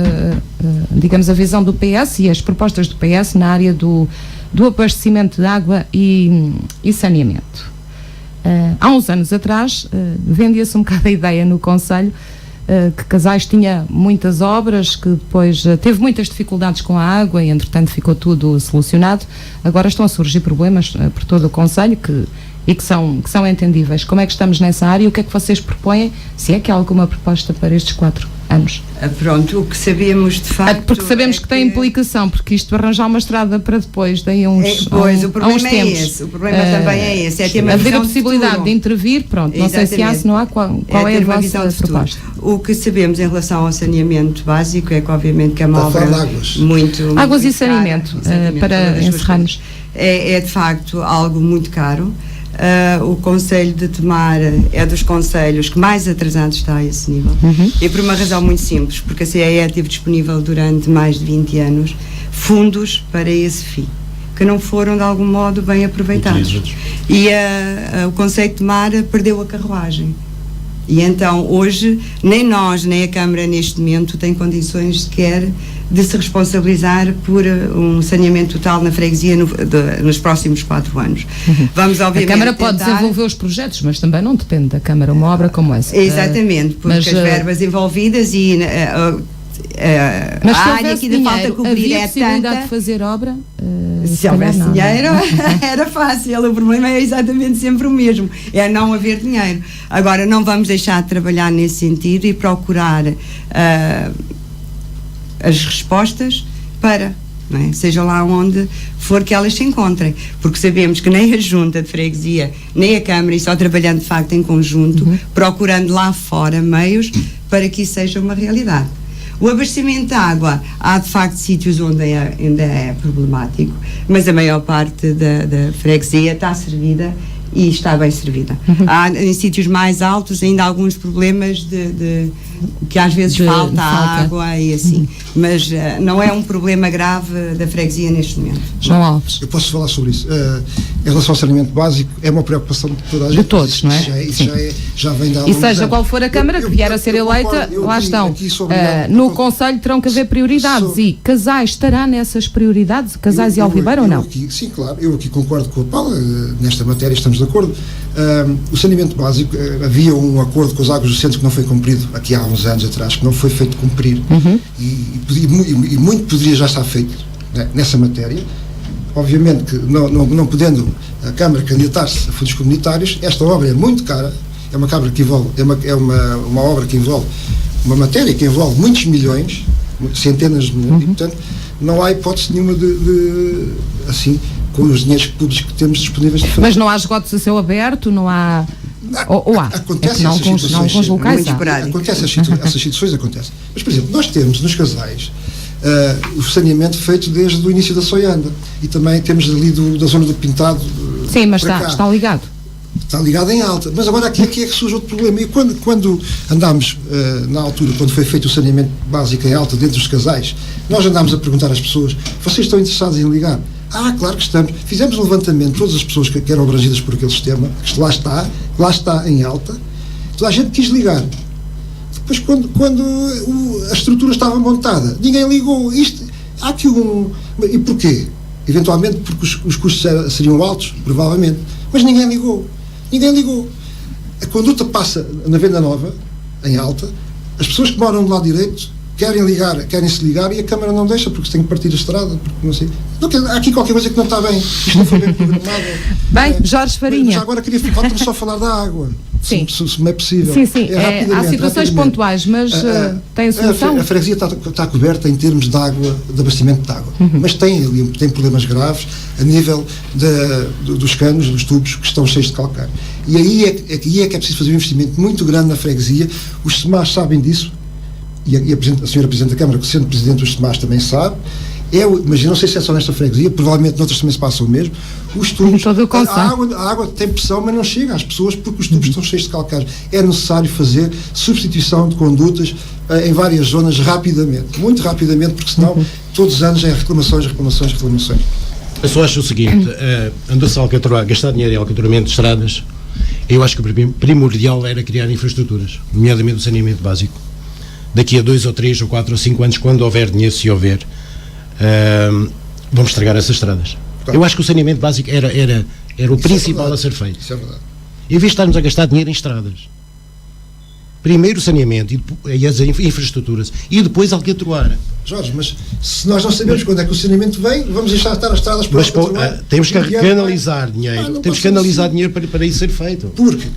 digamos, a visão do PS e as propostas do PS na área do abastecimento de água e saneamento? Há uns anos atrás, vendia-se um bocado a ideia no Conselho que Casais tinha muitas obras, que depois teve muitas dificuldades com a água e, entretanto, ficou tudo solucionado. Agora estão a surgir problemas por todo o Conselho que são entendíveis. Como é que estamos nessa área e o que é que vocês propõem, se é que há alguma proposta para estes 4 anos? Pronto, o que sabemos de facto... Porque sabemos que tem implicação, porque isto arranjar uma estrada para depois, daí a uns o problema é esse, o problema também é esse, é ter uma haver a possibilidade de intervir, pronto, não sei se há, se não há, qual é a vossa proposta? O que sabemos em relação ao saneamento básico é que obviamente que é uma obra muito águas e saneamento, para encerrarmos. É de facto algo muito caro. O Conselho de Tomar é dos conselhos que mais atrasado está a esse nível. E por uma razão muito simples, porque a CEE teve disponível durante mais de 20 anos fundos para esse fim, que não foram de algum modo bem aproveitados. E o Conselho de Tomar perdeu a carruagem. E então hoje nem nós nem a Câmara neste momento tem condições sequer de se responsabilizar por um saneamento total na freguesia nos próximos 4 anos. Vamos, obviamente, a Câmara pode desenvolver os projetos, mas também não depende da Câmara uma obra como essa. Exatamente, porque as verbas envolvidas e mas a área que ainda falta cobrir é possibilidade de fazer obra? Se houvesse dinheiro era fácil, o problema é exatamente sempre o mesmo, é não haver dinheiro. Agora, não vamos deixar de trabalhar nesse sentido e procurar as respostas para, não é? Seja lá onde for que elas se encontrem, porque sabemos que nem a Junta de Freguesia, nem a Câmara, e só trabalhando de facto em conjunto, procurando lá fora meios para que isso seja uma realidade. O abastecimento de água, há de facto sítios onde ainda é problemático, mas a maior parte da freguesia está servida e está bem servida. Há em sítios mais altos ainda alguns problemas de que às vezes falta água e assim, mas não é um problema grave da freguesia neste momento. João Alves. Eu posso falar sobre isso. Em relação ao saneamento básico, é uma preocupação de toda a gente. De todos, não é? Isso já vem da. E seja qual for a Câmara que vier a ser eleita, lá estão. No Conselho terão que haver prioridades e Casais estará nessas prioridades, Casais e Alvibeira ou não? Sim, claro. Eu aqui concordo com a Paula, nesta matéria estamos de acordo. O saneamento básico, havia um acordo com as águas do centro que não foi cumprido aqui há uns anos atrás, que não foi feito cumprir, e muito poderia já estar feito, né, nessa matéria. obviamente que não podendo a Câmara candidatar-se a fundos comunitários, esta obra é muito cara, é uma obra que envolve, uma obra que envolve uma matéria que envolve muitos milhões, centenas de milhões, e portanto não há hipótese nenhuma de assim, com os dinheiros públicos que temos disponíveis de fazer. Mas não há esgotos a céu aberto, não há... Ou há? Acontece não alguns locais há. Acontece, essas situações acontecem. Mas, por exemplo, nós temos nos casais o saneamento feito desde o início da Soianda, e também temos ali da zona do Pintado. Sim, mas está ligado. Está ligado em alta. Mas agora aqui é que surge outro problema. E quando andámos, na altura, quando foi feito o saneamento básico em alta dentro dos casais, nós andámos a perguntar às pessoas: vocês estão interessados em ligar? Claro que estamos. Fizemos um levantamento de todas as pessoas que eram abrangidas por aquele sistema, que lá está em alta. Toda a gente quis ligar. Depois, quando a estrutura estava montada, ninguém ligou. Há aqui E porquê? Eventualmente porque os custos seriam altos, provavelmente. Mas ninguém ligou. A conduta passa na Venda Nova, em alta. As pessoas que moram do lado direito querem-se ligar, e a Câmara não deixa, porque se tem que partir a estrada, porque não sei. Há aqui qualquer coisa que não está bem. Isto não foi bem programado. Bem, Jorge Farinha. Já agora falta-me só falar da água. Sim. Se me é possível. Sim. Há situações pontuais, mas tem solução? A freguesia está coberta em termos de água, de abastecimento de água. Mas tem problemas graves a nível dos canos, dos tubos que estão cheios de calcário. E aí é que é preciso fazer um investimento muito grande na freguesia. Os SEMAS sabem disso, e a senhora Presidente da Câmara, que sendo Presidente dos SEMAS, também sabe. Mas eu não sei se é só nesta freguesia, provavelmente noutras também se passa o mesmo. Os tubos, a água tem pressão, mas não chega às pessoas porque os tubos estão cheios de calcário. É necessário fazer substituição de condutas em várias zonas rapidamente, muito rapidamente, porque senão todos os anos é reclamações. Eu só acho o seguinte: andou-se a gastar dinheiro em alcatramento de estradas. Eu acho que o primordial era criar infraestruturas, nomeadamente o saneamento básico. Daqui a 2 ou 3 ou 4 ou 5 anos, quando houver dinheiro, se houver, vamos estragar essas estradas. Claro. Eu acho que o saneamento básico era o principal a ser feito. Isso é verdade. Em vez de estarmos a gastar dinheiro em estradas, primeiro o saneamento e as infraestruturas, e depois alcatroar. Jorge, mas se nós não sabemos quando é que o saneamento vem, vamos deixar estar as estradas para temos que canalizar dinheiro. Temos que canalizar dinheiro para isso ser feito. Porque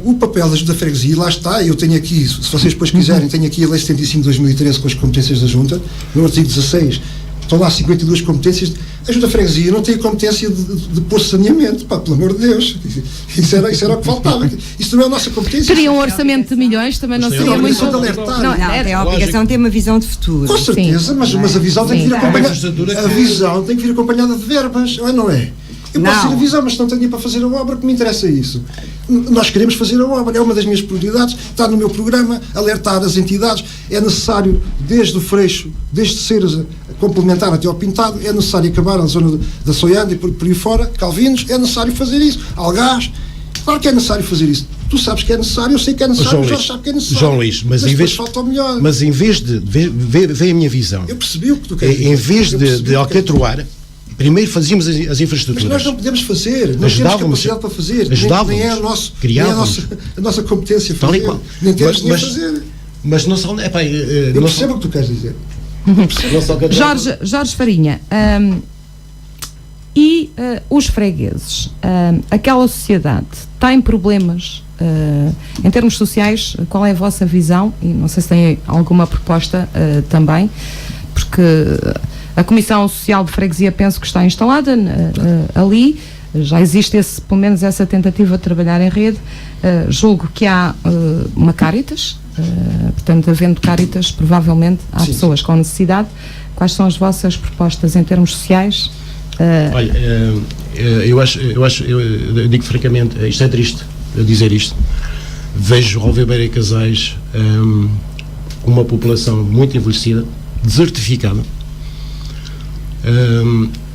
o papel da Junta de Freguesia, lá está, eu tenho aqui, se vocês depois quiserem, tenho aqui a Lei 75 de 2013 com as competências da Junta, no artigo 16, estão lá 52 competências. A Junta de Freguesia não tem a competência de pôr saneamento, pelo amor de Deus. Isso era o que faltava. Isso não é a nossa competência. Teria um orçamento de milhões, também não seria muito... Tem a obrigação de ter uma visão de futuro. Com certeza, mas a visão tem que vir acompanhada. A visão tem que vir acompanhada de verbas, não é? Eu posso ter a visão, mas não tenho para fazer a obra, que me interessa isso. Nós queremos fazer a obra, é uma das minhas prioridades, está no meu programa, alertar as entidades. É necessário, desde o Freixo, desde Ceres a complementar até ao Pintado, é necessário acabar na zona da Soianda e por aí fora, Calvinos, é necessário fazer isso. Algás, claro que é necessário fazer isso. Tu sabes que é necessário, eu sei que é necessário, o Jorge sabe que é necessário. João Luís, mas em vez de vê a minha visão. Eu percebi o que tu queres dizer. Em vez de alcatroar, primeiro fazíamos as infraestruturas. Mas nós não podemos fazer, não temos capacidade para fazer. Nem é a nossa competência fazer. Nem temos nem fazer. Mas não só... eu percebo o que tu queres dizer. Jorge Farinha, os fregueses, aquela sociedade tem problemas em termos sociais? Qual é a vossa visão? E não sei se tem alguma proposta também, porque a Comissão Social de Freguesia penso que está instalada ali, já existe pelo menos essa tentativa de trabalhar em rede. Julgo que há uma Cáritas, portanto, havendo Cáritas, provavelmente há pessoas com necessidade. Quais são as vossas propostas em termos sociais? Olha, eu digo francamente, isto é triste dizer isto. Vejo Alvebeira e Casais uma população muito envelhecida, desertificada,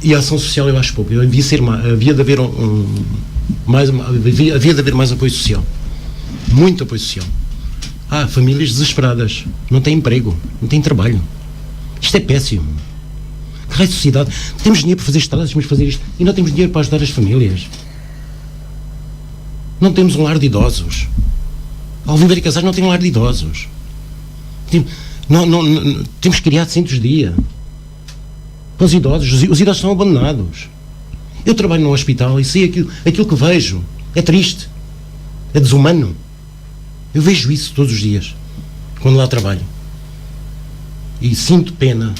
e a ação social eu acho pouco. Havia de haver mais apoio social, muito apoio social. Famílias desesperadas, não têm emprego, não têm trabalho. Isto é péssimo. Que raio de sociedade? Temos dinheiro para fazer estradas, temos que fazer isto, e não temos dinheiro para ajudar as famílias. Não temos um lar de idosos. Alvebeira e Casais não tem um lar de idosos. Temos que criar centros de dia. com os idosos. Os idosos estão abandonados. Eu trabalho num hospital e sei aquilo que vejo. É triste. É desumano. Eu vejo isso todos os dias, quando lá trabalho. E sinto pena.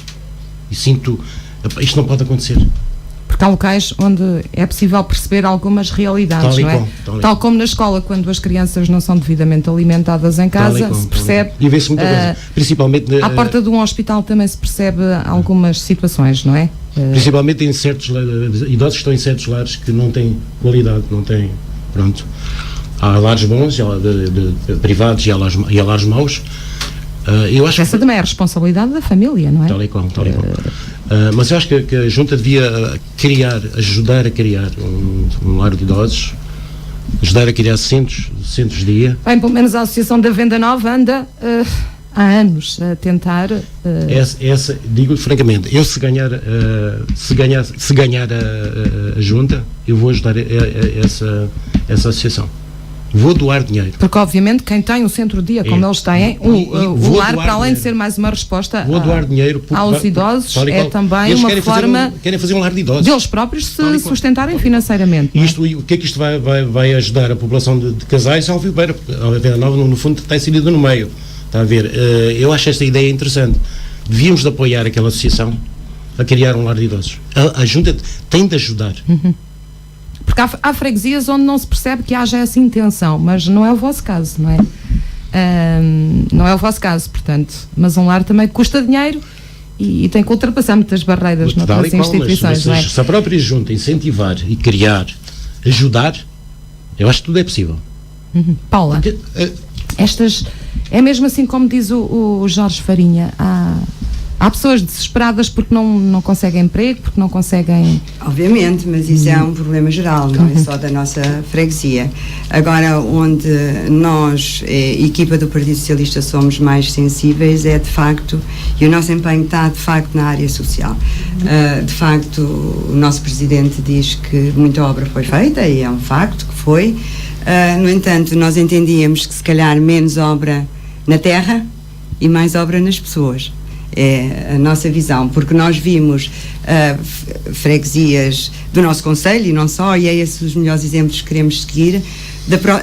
E sinto... Isto não pode acontecer. Porque há locais onde é possível perceber algumas realidades, não é? Tal como na escola, quando as crianças não são devidamente alimentadas em casa, se percebe. E vê-se muita coisa. Principalmente... à porta de um hospital também se percebe algumas situações, não é? Principalmente em certos idosos que estão em certos lares que não têm qualidade, não têm... Pronto. Há lares bons, há privados e há lares maus. Eu acho essa também é a responsabilidade da família, não é? Tal e qual. Mas eu acho que a Junta devia ajudar a criar um lar de idosos, ajudar a criar centros de dia. Bem, pelo menos a Associação da Venda Nova anda há anos a tentar... Digo francamente, eu se ganhar a Junta, eu vou ajudar essa associação. Vou doar dinheiro. Porque, obviamente, quem tem um centro-dia, como eles têm, o lar, para além de ser mais uma resposta aos idosos, é também uma forma querem fazer um lar de idosos. Deles próprios se sustentarem financeiramente. O que é que isto vai ajudar a população de casais? A Alviobeira, a Venda Nova, no fundo, está inserida no meio. Está a ver? Eu acho esta ideia interessante. Devíamos de apoiar aquela associação a criar um lar de idosos. A Junta tem de ajudar. Porque há freguesias onde não se percebe que haja essa intenção, mas não é o vosso caso, não é? Não é o vosso caso, portanto. Mas um lar também custa dinheiro e tem que ultrapassar muitas barreiras noutras instituições, não é? Se a própria Junta incentivar e criar, ajudar, eu acho que tudo é possível. Paula, é mesmo assim como diz o Jorge Farinha, há pessoas desesperadas porque não conseguem emprego, porque não conseguem... Obviamente, mas isso é um problema geral, não é só da nossa freguesia. Agora, onde nós, equipa do Partido Socialista, somos mais sensíveis é, de facto, e o nosso empenho está, de facto, na área social. De facto, o nosso Presidente diz que muita obra foi feita, e é um facto que foi. No entanto, nós entendíamos que, se calhar, menos obra na terra e mais obra nas pessoas. É a nossa visão, porque nós vimos freguesias do nosso concelho e não só, e é esses os melhores exemplos que queremos seguir,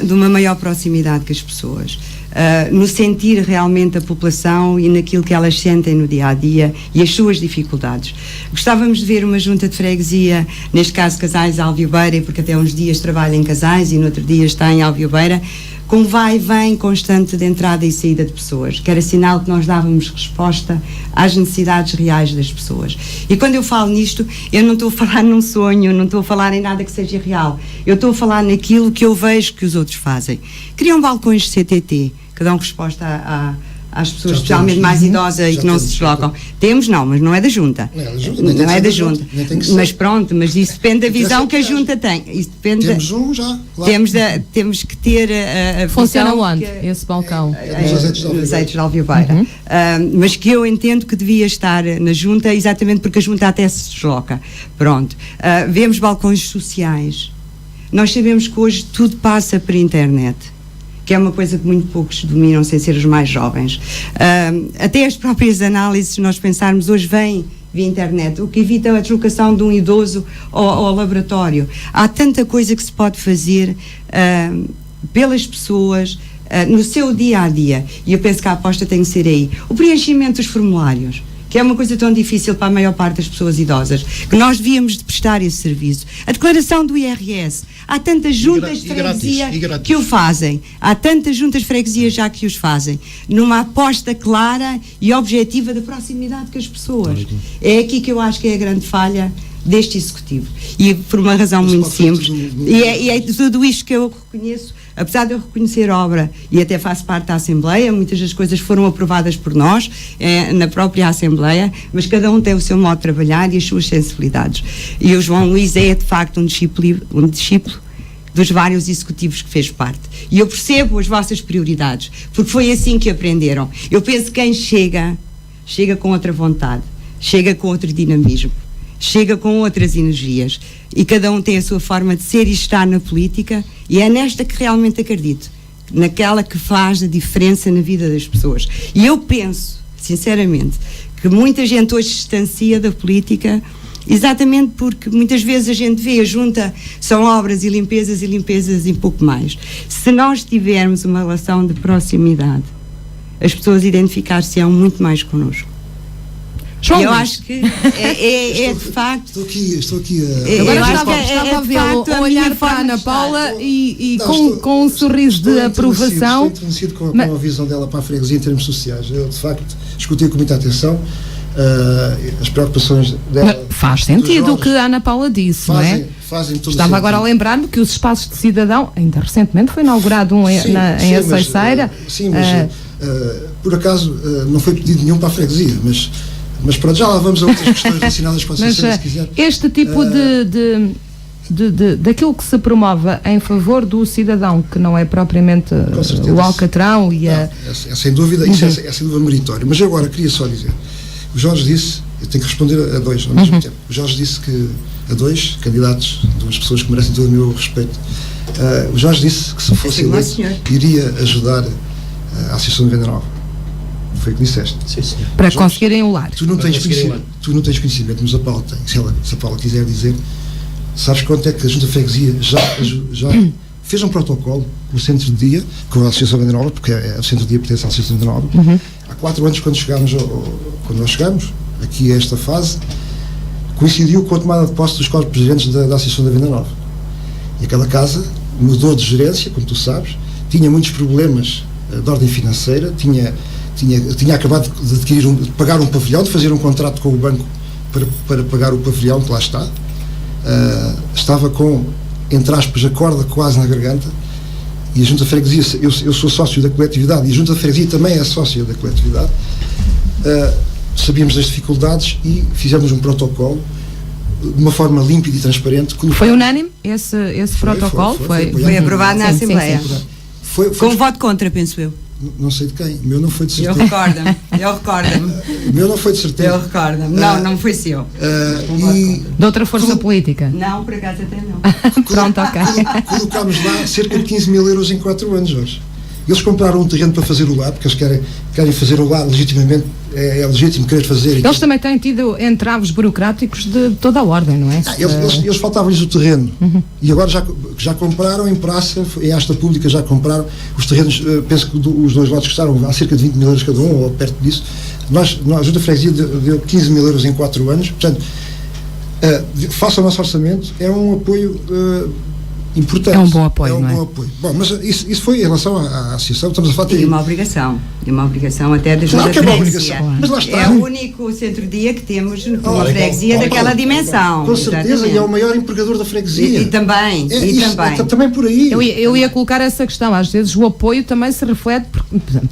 de uma maior proximidade com as pessoas, no sentir realmente a população e naquilo que elas sentem no dia-a-dia e as suas dificuldades. Gostávamos de ver uma junta de freguesia, neste caso Casais Alviobeira, porque até uns dias trabalha em Casais e no outro dia está em Alviobeira, com vai e vem constante de entrada e saída de pessoas, que era sinal que nós dávamos resposta às necessidades reais das pessoas. E quando eu falo nisto, eu não estou a falar num sonho, não estou a falar em nada que seja real, eu estou a falar naquilo que eu vejo que os outros fazem. Criam balcões de CTT, que dão resposta às pessoas especialmente mais idosas e que não se deslocam. Temos, mas não é da Junta. Não é da Junta. Mas pronto, mas isso depende da visão que a Junta tem. Isso depende. Temos um já. Temos que ter a funciona onde, esse balcão? Nos Azeitos de Alviobeira. Mas que eu entendo que devia estar na Junta, exatamente porque a Junta até se desloca. Pronto. Vemos balcões sociais. Nós sabemos que hoje tudo passa por internet, que é uma coisa que muito poucos dominam, sem ser os mais jovens. Até as próprias análises, se nós pensarmos, hoje vêm via internet, o que evita a deslocação de um idoso ao laboratório. Há tanta coisa que se pode fazer pelas pessoas, no seu dia-a-dia, e eu penso que a aposta tem que ser aí. O preenchimento dos formulários, que é uma coisa tão difícil para a maior parte das pessoas idosas, que nós devíamos de prestar esse serviço. A declaração do IRS. Há tantas juntas de freguesia que o fazem. Há tantas juntas de freguesia já que os fazem. Numa aposta clara e objetiva da proximidade com as pessoas. É aqui que eu acho que é a grande falha deste Executivo. E por uma razão muito simples. E é tudo isto que eu reconheço. Apesar de eu reconhecer obra e até faço parte da Assembleia, muitas das coisas foram aprovadas por nós, na própria Assembleia, mas cada um tem o seu modo de trabalhar e as suas sensibilidades. E o João Luís é, de facto, um discípulo dos vários executivos que fez parte. E eu percebo as vossas prioridades, porque foi assim que aprenderam. Eu penso que quem chega com outra vontade, chega com outro dinamismo, chega com outras energias, e cada um tem a sua forma de ser e estar na política, e é nesta que realmente acredito, naquela que faz a diferença na vida das pessoas. E eu penso, sinceramente, que muita gente hoje se distancia da política, exatamente porque muitas vezes a gente vê a junta, são obras e limpezas e pouco mais. Se nós tivermos uma relação de proximidade, as pessoas identificar-se-ão muito mais connosco. João Eu Luís. acho que é de facto. Estou aqui Agora eu acho estava que a de vê-lo facto a a minha olhar para a forma Ana de estar. Paula e Não, com um sorriso de aprovação. Estou enternecido com Mas- a visão dela para a freguesia em termos sociais. Eu, de facto, escutei com muita atenção as preocupações dela. Mas faz dos sentido o jovens. que a Ana Paula disse, não é? Fazem todo o Estava agora a sentido. lembrar-me que os espaços de cidadão, ainda recentemente foi inaugurado um em Aceiceira. Sim, mas por acaso não foi pedido nenhum para a freguesia, mas pronto, já lá vamos a outras questões relacionadas com a Mas associação, se quiser. este tipo daquilo que se promove em favor do cidadão, que não é propriamente Com certeza. o alcatrão e a... É sem dúvida, isso é sem dúvida meritório. Mas agora queria só dizer, o Jorge disse, eu tenho que responder a dois ao mesmo tempo. O Jorge disse que a dois candidatos, duas pessoas que merecem todo o meu respeito, o Jorge disse que se fosse Sim, eleito senhor. iria ajudar a Associação de Venda Nova. Foi o que disseste. Sim, senhor. para Jorge, conseguirem o lar. Tu não tens conseguirem conhecimento, mas a Paula tem. Se a Paula quiser dizer, sabes quanto é que a Junta de Freguesia já fez um protocolo com o Centro de Dia, com a Associação de Venda Nova, porque o Centro de Dia pertence à Associação de Venda Nova. Há 4 anos, quando nós chegamos aqui a esta fase, coincidiu com a tomada de posse dos corpos presidentes da Associação da Venda Nova. E aquela casa mudou de gerência, como tu sabes, tinha muitos problemas de ordem financeira, tinha acabado de pagar um pavilhão, de fazer um contrato com o banco para pagar o pavilhão, que lá está. Estava com, entre aspas, a corda quase na garganta, e a Junta de Freguesia, eu sou sócio da coletividade, e a Junta de Freguesia também é sócia da coletividade. Sabíamos das dificuldades e fizemos um protocolo de uma forma límpida e transparente. Foi unânime esse protocolo? Foi aprovado na Sim, sim, Assembleia. sim. Foi, Com voto contra, penso eu. não sei de quem, o meu não foi de Eu certeza. recordo-me. O meu não foi de certeza. Eu recordo-me. Não foi seu. E De outra força política? Não, por acaso até não. Pronto, ok. colocámos lá cerca de 15 mil euros em 4 anos, Jorge. Eles compraram um terreno para fazer o lar, porque eles querem fazer o lar legitimamente, é legítimo querer fazer. Eles também têm tido entraves burocráticos de toda a ordem, não é? Eles faltavam-lhes o terreno. E agora já compraram em praça, em asta pública já compraram os terrenos, penso que os dois lotes custaram há cerca de 20 mil euros cada um, ou perto disso. A Junta de Freguesia deu 15 mil euros em 4 anos, portanto, face ao nosso orçamento, é um apoio importante. É um bom apoio, não é? Bom apoio. Bom, mas isso foi em relação à associação, estamos a falar E uma obrigação até da Junta Claro que de é uma Freguesia. obrigação, mas lá está. É o único centro-dia que temos numa Ora, freguesia daquela dimensão. Com certeza, exatamente. e é o maior empregador da freguesia. E também, também por aí. Eu ia colocar essa questão. Às vezes o apoio também se reflete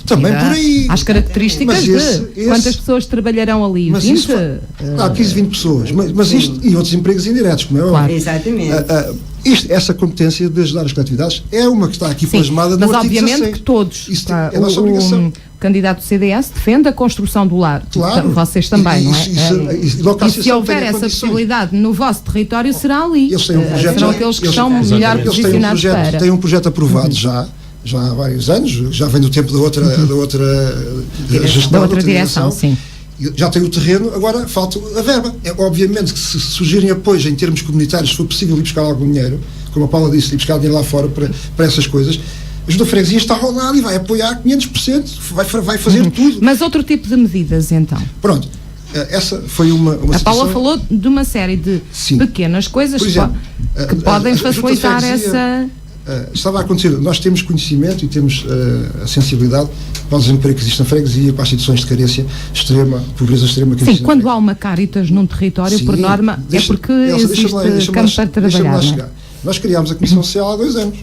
Também por aí. às características Mas esse- de quantas pessoas trabalharão ali. Mas 20? isso há 15, 20 pessoas, mas isto e outros empregos indiretos, como é Claro. óbvio. Exatamente. Essa competência de ajudar as coletividades é uma que está aqui Sim, plasmada no mas artigo obviamente 16. que todos, Isso é a nossa obrigação. o candidato do CDS defende a construção do lar. Claro. Vocês também, não é? E logo a E se associação houver tem essa condições. possibilidade no vosso território, será ali. Eles têm um projeto Serão já- aqueles que eles- estão melhor exatamente. Eles posicionados para. têm um projeto aprovado já há vários anos, já vem do tempo da outra gestão, Da outra direção, sim. Já tem o terreno, agora falta a verba. É obviamente que se surgirem apoios em termos comunitários, se for possível ir buscar algum dinheiro, como a Paula disse, ir buscar dinheiro lá fora para essas coisas, a Junta de Freguesia está ao lado e vai apoiar 500%, vai fazer tudo. Mas outro tipo de medidas, então? Pronto, essa foi uma A Paula situação. falou de uma série de Sim. pequenas coisas Por que, exemplo, que podem a Junta de facilitar Freguesia, essa. Estava a acontecer, nós temos conhecimento e temos a sensibilidade para o desemprego que existe na freguesia, para as situações de carência extrema, pobreza extrema que Sim, existe na quando freguesia. há uma Caritas num território, por Sim, norma, é porque existe campo para deixa-me trabalhar. lá não é? chegar. Nós criámos a Comissão Social há 2 anos.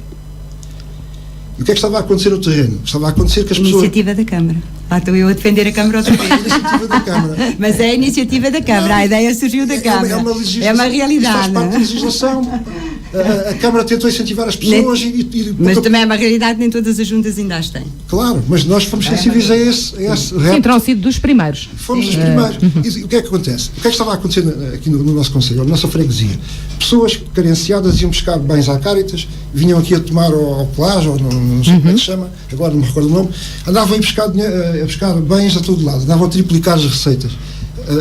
E o que é que estava a acontecer no terreno? Estava a acontecer que as pessoas... Iniciativa da Câmara. Lá estou eu a defender a Câmara outra vez. Iniciativa da Câmara. Mas é a iniciativa da Câmara, a ideia surgiu da Câmara. É uma legislação. É uma Isto realidade. faz parte da legislação. A Câmara tentou incentivar as pessoas e Mas também é uma realidade, nem todas as juntas ainda as têm. claro, mas nós fomos sensíveis a esse Sim, repto. terão sido dos primeiros. Fomos os primeiros. E o que é que acontece? O que é que estava a acontecer aqui no nosso concelho, na nossa freguesia? Pessoas carenciadas iam buscar bens à Caritas, vinham aqui a tomar ao plágio, ou não sei como é que se chama, agora não me recordo o nome, andavam a buscar bens a todo lado, andavam a triplicar as receitas.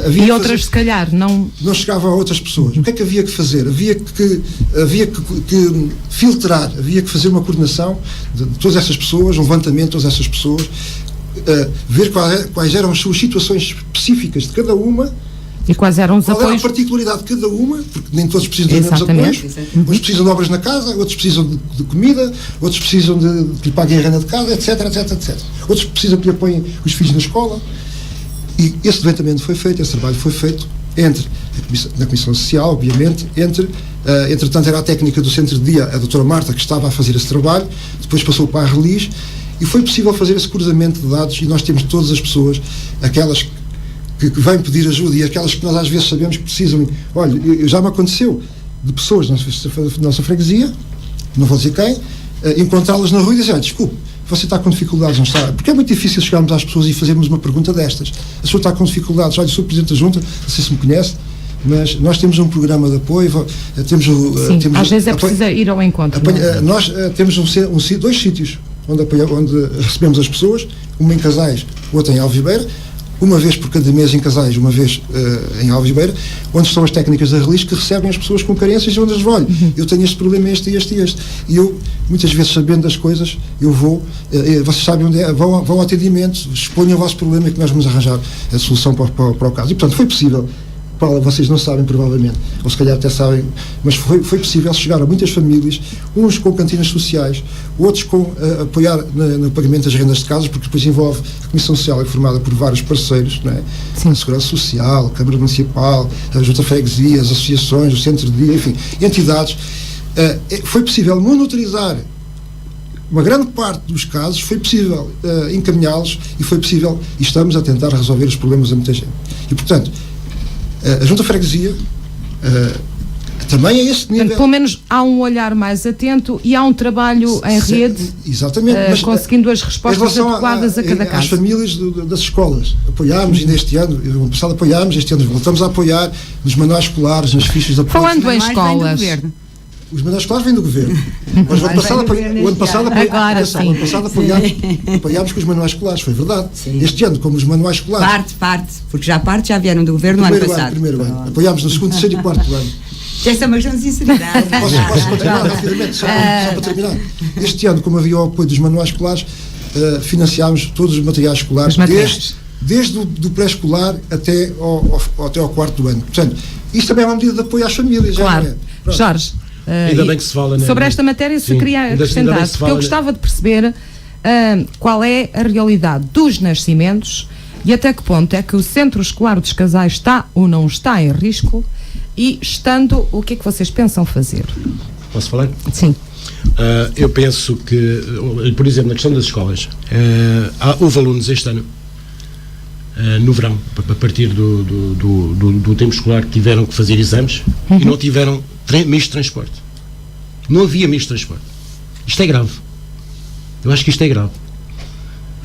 havia E outras, se calhar, não chegava a outras pessoas. O que é que havia que fazer? Havia que filtrar, havia que fazer uma coordenação de todas essas pessoas, um levantamento de todas essas pessoas, ver quais eram as suas situações específicas de cada uma. E quais eram os Qual apoios? era a particularidade de cada uma, porque nem todos precisam dos mesmos apoios. Uns precisam de obras na casa, outros precisam de comida, outros precisam de que lhe paguem a renda de casa, etc. Outros precisam que lhe apoiem os filhos na escola. E esse levantamento foi feito, esse trabalho foi feito na Comissão Social, obviamente, entretanto era a técnica do Centro de Dia, a doutora Marta, que estava a fazer esse trabalho, depois passou para a Relis, e foi possível fazer esse cruzamento de dados, e nós temos todas as pessoas, aquelas que vêm pedir ajuda e aquelas que nós às vezes sabemos que precisam. Olha, já me aconteceu de pessoas da nossa freguesia, não vou dizer quem, encontrá-las na rua e dizer: desculpe, você está com dificuldades, não está? Porque é muito difícil chegarmos às pessoas e fazermos uma pergunta destas. A pessoa está com dificuldades. Olha, sou Presidente da Junta, não sei se me conhece, mas nós temos um programa de apoio, temos às vezes é preciso ir ao encontro. Nós temos dois sítios onde recebemos as pessoas, uma em Casais, outra em Alvibeira, uma vez por cada mês em Casais, uma vez em Alvibeira, onde estão as técnicas da Relis que recebem as pessoas com carências e onde eles vão: eu tenho este problema, este. E eu, muitas vezes, sabendo das coisas, eu vou, vocês sabem onde é, vão ao atendimento, exponham o vosso problema e que nós vamos arranjar a solução para o caso. E, portanto, foi possível. Vocês não sabem, provavelmente, ou se calhar até sabem, mas foi possível chegar a muitas famílias, uns com cantinas sociais, outros com apoiar no pagamento das rendas de casas, porque depois envolve a Comissão Social, é formada por vários parceiros, não é? A Segurança Social, a Câmara Municipal, a Junta de Freguesia, as associações, o Centro de Dia, enfim, entidades. Foi possível monitorizar uma grande parte dos casos, foi possível encaminhá-los e foi possível, e estamos a tentar resolver os problemas de muita gente. E, portanto, a Junta de Freguesia também é esse nível. Portanto, pelo menos há um olhar mais atento e há um trabalho em rede, exatamente, mas conseguindo as respostas adequadas a cada caso. Às famílias das escolas, apoiámos, e neste ano, no ano passado apoiámos, este ano voltamos a apoiar nos manuais escolares, nas fichas de apoio. Falando em escolas, os manuais escolares vêm do governo. Mas o ano passado apoiámos com os manuais escolares, foi verdade. Sim. Este ano, como os manuais escolares. Parte, porque já vieram do governo no ano passado. Primeiro ano. Apoiámos no segundo, terceiro e quarto ano. Esta é uma questão de sinceridade. Posso continuar rapidamente, só para terminar. Este ano, como havia o apoio dos manuais escolares, financiámos todos os materiais escolares, desde o pré-escolar até ao quarto ano. Portanto, isto também é uma medida de apoio às famílias. Claro. Jorge, ainda bem que se fala, sobre esta matéria, se queria acrescentar, porque eu gostava de perceber qual é a realidade dos nascimentos e até que ponto é que o Centro Escolar dos Casais está ou não está em risco, e estando, o que é que vocês pensam fazer? Posso falar? Sim. Eu penso que, por exemplo, na questão das escolas, houve alunos este ano, no verão, a partir do tempo escolar, que tiveram que fazer exames e não tiveram meios de transporte. Não havia meios de transporte. Isto é grave. Eu acho que isto é grave.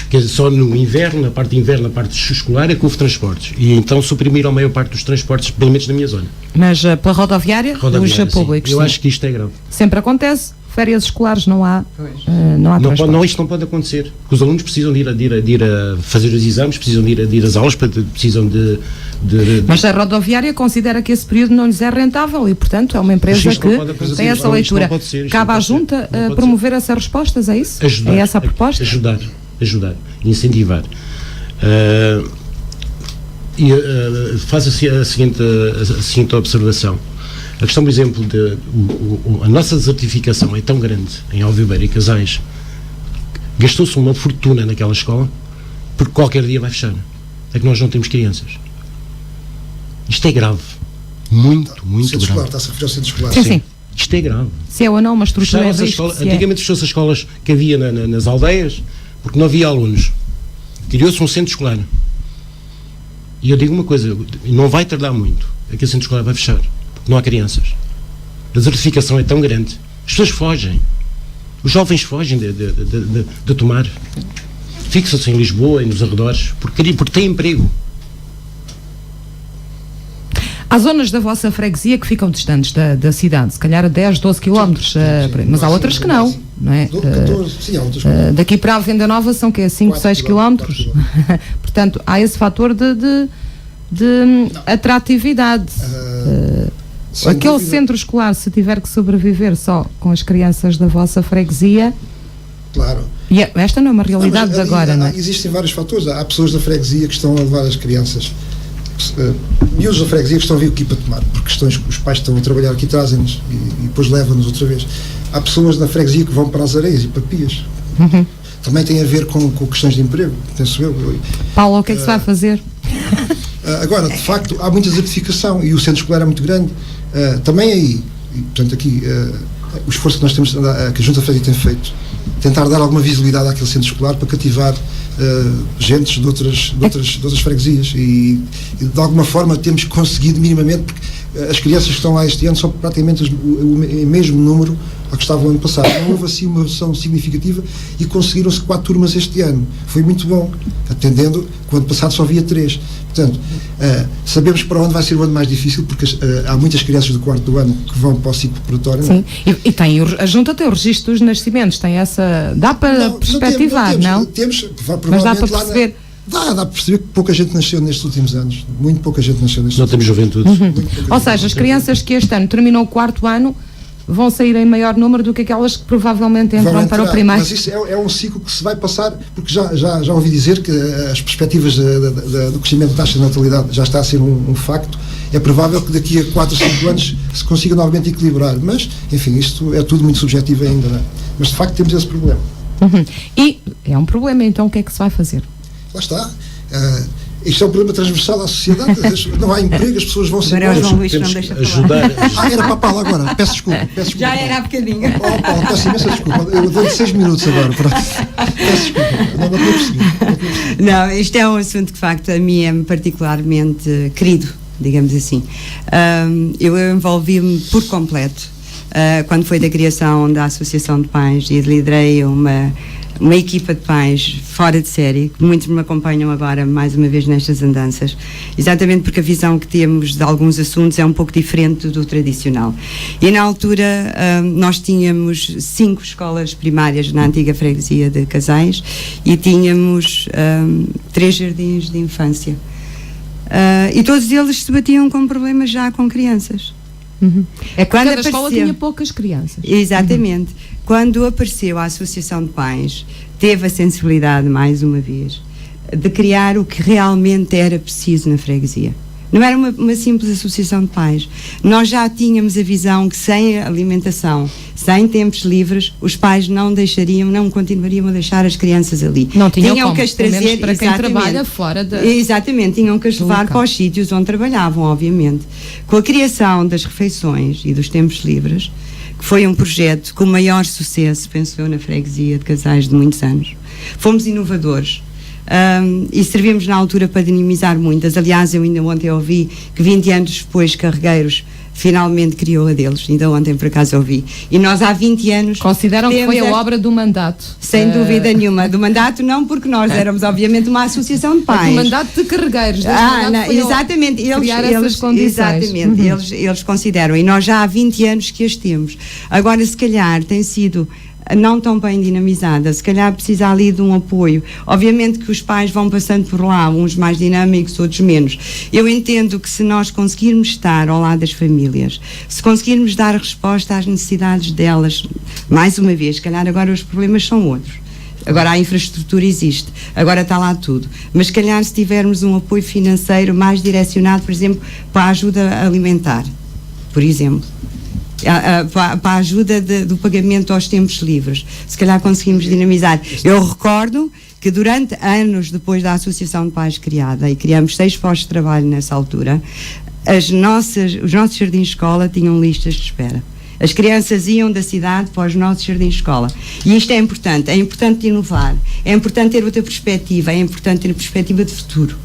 Quer dizer, só no inverno, na parte de inverno, na parte escolar, é que houve transportes. E então suprimiram a maior parte dos transportes, pelo menos na minha zona. Mas pela rodoviária os públicos? Eu acho que isto é grave. Sempre acontece. Férias escolares não há transporte. Isto não pode acontecer. Porque os alunos precisam de ir a fazer os exames, precisam de ir às aulas, precisam de... Mas a rodoviária considera que esse período não lhes é rentável e, portanto, é uma empresa que tem essa leitura. Cabe à Junta promover essas respostas, é isso? Ajudar, é essa a proposta? Ajudar, incentivar. Faz a seguinte observação. A questão, por exemplo, a nossa desertificação é tão grande em Alvibeira e Casais, gastou-se uma fortuna naquela escola, porque qualquer dia vai fechar. É que nós não temos crianças. Isto é grave. Muito grave. Escolar, está-se a referir ao centro escolar. Sim. Isto é grave. Se é ou não uma estrutura de risco, antigamente fechou-se as escolas que havia nas aldeias, porque não havia alunos. Criou-se um centro escolar. E eu digo uma coisa, não vai tardar muito, é que o centro escolar vai fechar. Não há crianças. A desertificação é tão grande. As pessoas fogem. Os jovens fogem de tomar. Fixam-se em Lisboa e nos arredores porque têm emprego. Há zonas da vossa freguesia que ficam distantes da cidade, se calhar a 10, 12 quilómetros, mas há outras que não é? 14, sim, há outras. Daqui para a Venda Nova são que é 5, 6 quilómetros. Portanto, há esse fator de de atratividade. Sem Aquele dúvida. centro escolar, se tiver que sobreviver só com as crianças da vossa freguesia, Claro. e esta não é uma realidade Mas de agora, não é? Existem vários fatores. Há pessoas da freguesia que estão a levar as crianças, miúdos da freguesia que estão a vir aqui para tomar, por questões que os pais estão a trabalhar aqui, trazem-nos e depois levam-nos outra vez. Há pessoas da freguesia que vão para as Areias e para Pias. Também tem a ver com questões de emprego, penso eu. Paulo, o que é que se vai fazer? Agora, de facto, há muita desertificação e o centro escolar é muito grande. Também aí, e, portanto, aqui, o esforço que nós temos, que a Junta de Freguesia tem feito, tentar dar alguma visibilidade àquele centro escolar para cativar gentes de outras freguesias e de alguma forma temos conseguido minimamente, porque as crianças que estão lá este ano são praticamente o mesmo número ao que estavam ano passado. Não houve assim uma redução significativa e conseguiram-se 4 turmas este ano. Foi muito bom, atendendo que o ano passado só havia 3. Portanto, sabemos para onde vai ser o ano mais difícil, porque há muitas crianças do 4º ano que vão para o ciclo preparatório. Sim, e tem, a Junta tem o registro dos nascimentos, tem essa... Dá para perspectivar, não? Temos, mas dá para perceber... Dá para perceber que pouca gente nasceu nestes últimos anos. Muito pouca gente nasceu nestes Não temos juventude. Ou seja, as crianças que este ano terminam o 4º ano vão sair em maior número do que aquelas que provavelmente entram para o primeiro. Mas isso é um ciclo que se vai passar, porque já ouvi dizer que as perspectivas do crescimento da taxa de natalidade já está a ser um facto. É provável que daqui a 4 ou 5 anos se consiga novamente equilibrar, mas, enfim, isto é tudo muito subjetivo ainda, não é? Mas, de facto, temos esse problema. E é um problema, então o que é que se vai fazer? Lá está. Isto é um problema transversal à sociedade. Não há emprego, as pessoas vão se Agora é o embora. João Luís que não Temos deixa que falar. ajudar. Era para a Paula agora. Peço desculpa. Já era há bocadinho. Oh, Paulo, peço imensa desculpa. Eu dou-lhe 6 minutos agora. Peço desculpa. Não tinha percebido. Não, isto é um assunto que, de facto, a mim é particularmente querido, digamos assim. Eu envolvi-me por completo quando foi da criação da Associação de Pais e liderei uma equipa de pais fora de série, que muitos me acompanham agora mais uma vez nestas andanças, exatamente porque a visão que temos de alguns assuntos é um pouco diferente do tradicional. E na altura nós tínhamos 5 escolas primárias na antiga freguesia de Casais e tínhamos 3 jardins de infância. E todos eles se batiam com problemas já com crianças. É que cada escola tinha poucas crianças. Exatamente. Quando apareceu a Associação de Pais, teve a sensibilidade, mais uma vez, de criar o que realmente era preciso na freguesia. Não era uma simples associação de pais. Nós já tínhamos a visão que sem alimentação, sem tempos livres, os pais não continuariam a deixar as crianças ali. Não tinham como, que as pelo trazer, menos para quem exatamente, trabalha fora da... Exatamente, tinham que as levar local. para os sítios onde trabalhavam, obviamente. Com a criação das refeições e dos tempos livres, que foi um projeto com o maior sucesso, penso eu, na freguesia de Casais de muitos anos. Fomos inovadores. E servimos na altura para dinamizar muitas. Aliás, eu ainda ontem ouvi que 20 anos depois Carregueiros finalmente criou a deles, ainda ontem por acaso ouvi. E nós há 20 anos... Consideram que foi a obra do mandato? Sem dúvida nenhuma. Do mandato não, porque nós éramos obviamente uma associação de pais. Do mandato de Carregueiros. Exatamente. Essas condições. Exatamente. Eles consideram. E nós já há 20 anos que as temos. Agora, se calhar, tem sido não tão bem dinamizada, se calhar precisa ali de um apoio. Obviamente que os pais vão passando por lá, uns mais dinâmicos, outros menos. Eu entendo que se nós conseguirmos estar ao lado das famílias, se conseguirmos dar resposta às necessidades delas, mais uma vez, se calhar agora os problemas são outros. Agora a infraestrutura existe, agora está lá tudo. Mas se calhar se tivermos um apoio financeiro mais direcionado, por exemplo, para a ajuda alimentar, por exemplo, para a ajuda do pagamento aos tempos livres, se calhar conseguimos dinamizar. Eu recordo que durante anos depois da Associação de Pais criada, e criamos 6 postos de trabalho nessa altura, os nossos jardins de escola tinham listas de espera. As crianças iam da cidade para os nossos jardins de escola. E isto é importante inovar, é importante ter outra perspectiva, é importante ter perspectiva de futuro.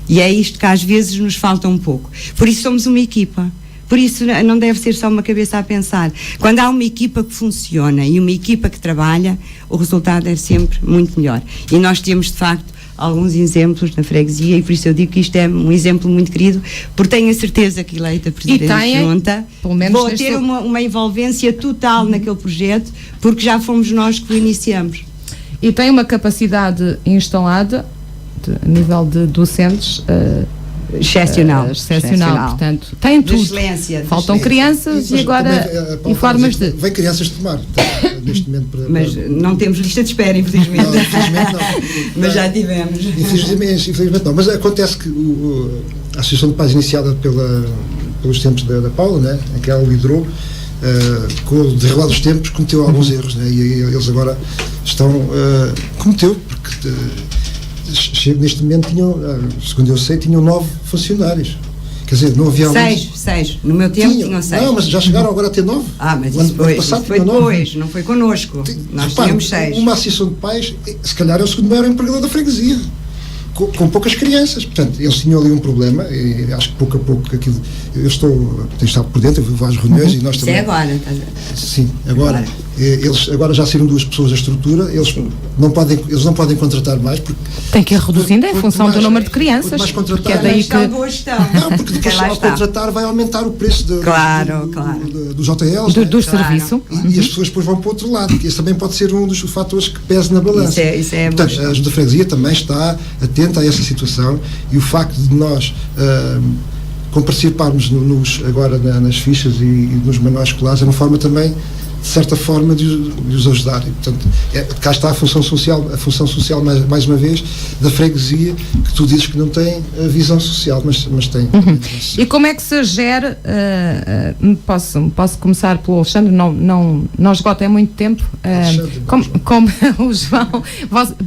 E é isto que às vezes nos falta um pouco. Por isso somos uma equipa. Por isso não deve ser só uma cabeça a pensar. Quando há uma equipa que funciona e uma equipa que trabalha, o resultado é sempre muito melhor. E nós temos, de facto, alguns exemplos na freguesia, e por isso eu digo que isto é um exemplo muito querido, porque tenho a certeza que, eleita Presidente da Junta, vou ter uma envolvência total naquele projeto, porque já fomos nós que o iniciamos. E tem uma capacidade instalada, a nível de docentes, excepcional. Portanto, tem De tudo. excelência. de Faltam excelência. crianças e agora e formas de... Vem crianças de tomar, neste momento. Mas não temos lista de espera, infelizmente. Não, infelizmente não. Mas já tivemos. Infelizmente não. Mas acontece que a Associação de Pais, iniciada pelos tempos da Paula, né, em que ela liderou, com o derralar dos tempos, cometeu alguns erros, né, e eles agora estão. Cometeu, porque neste momento tinham, segundo eu sei, tinham 9 funcionários. Quer dizer, não havia... 6. No meu tempo tinham 6. Não, mas já chegaram agora a ter 9. Mas isso foi depois, não foi connosco. Nós tínhamos 6. Uma associação de pais, se calhar é o segundo maior empregador da freguesia, com poucas crianças. Portanto, eles tinham ali um problema, e acho que pouco a pouco aquilo... Eu tenho estado por dentro, eu vou às reuniões e nós também... Isso é agora. Sim, agora. Eles agora já saíram 2 pessoas da estrutura, eles não podem contratar mais, porque... Tem que ir reduzindo em função do número de crianças. Mais contratar, porque é daí que... Não, porque depois ao contratar vai aumentar o preço dos hotels, do serviço. E as pessoas depois vão para o outro lado, que esse também pode ser um dos fatores que pesa na balança. Isso é Portanto, a Junta de Freguesia também está atenta a essa situação, e o facto de nós participarmos agora nas fichas e nos manuais escolares é uma forma também, de certa forma, de os ajudar. E, portanto, cá está a função social mais uma vez, da freguesia, que tu dizes que não tem a visão social, mas tem. E como é que se gera, posso começar pelo Alexandre, não esgota há muito tempo, como o João,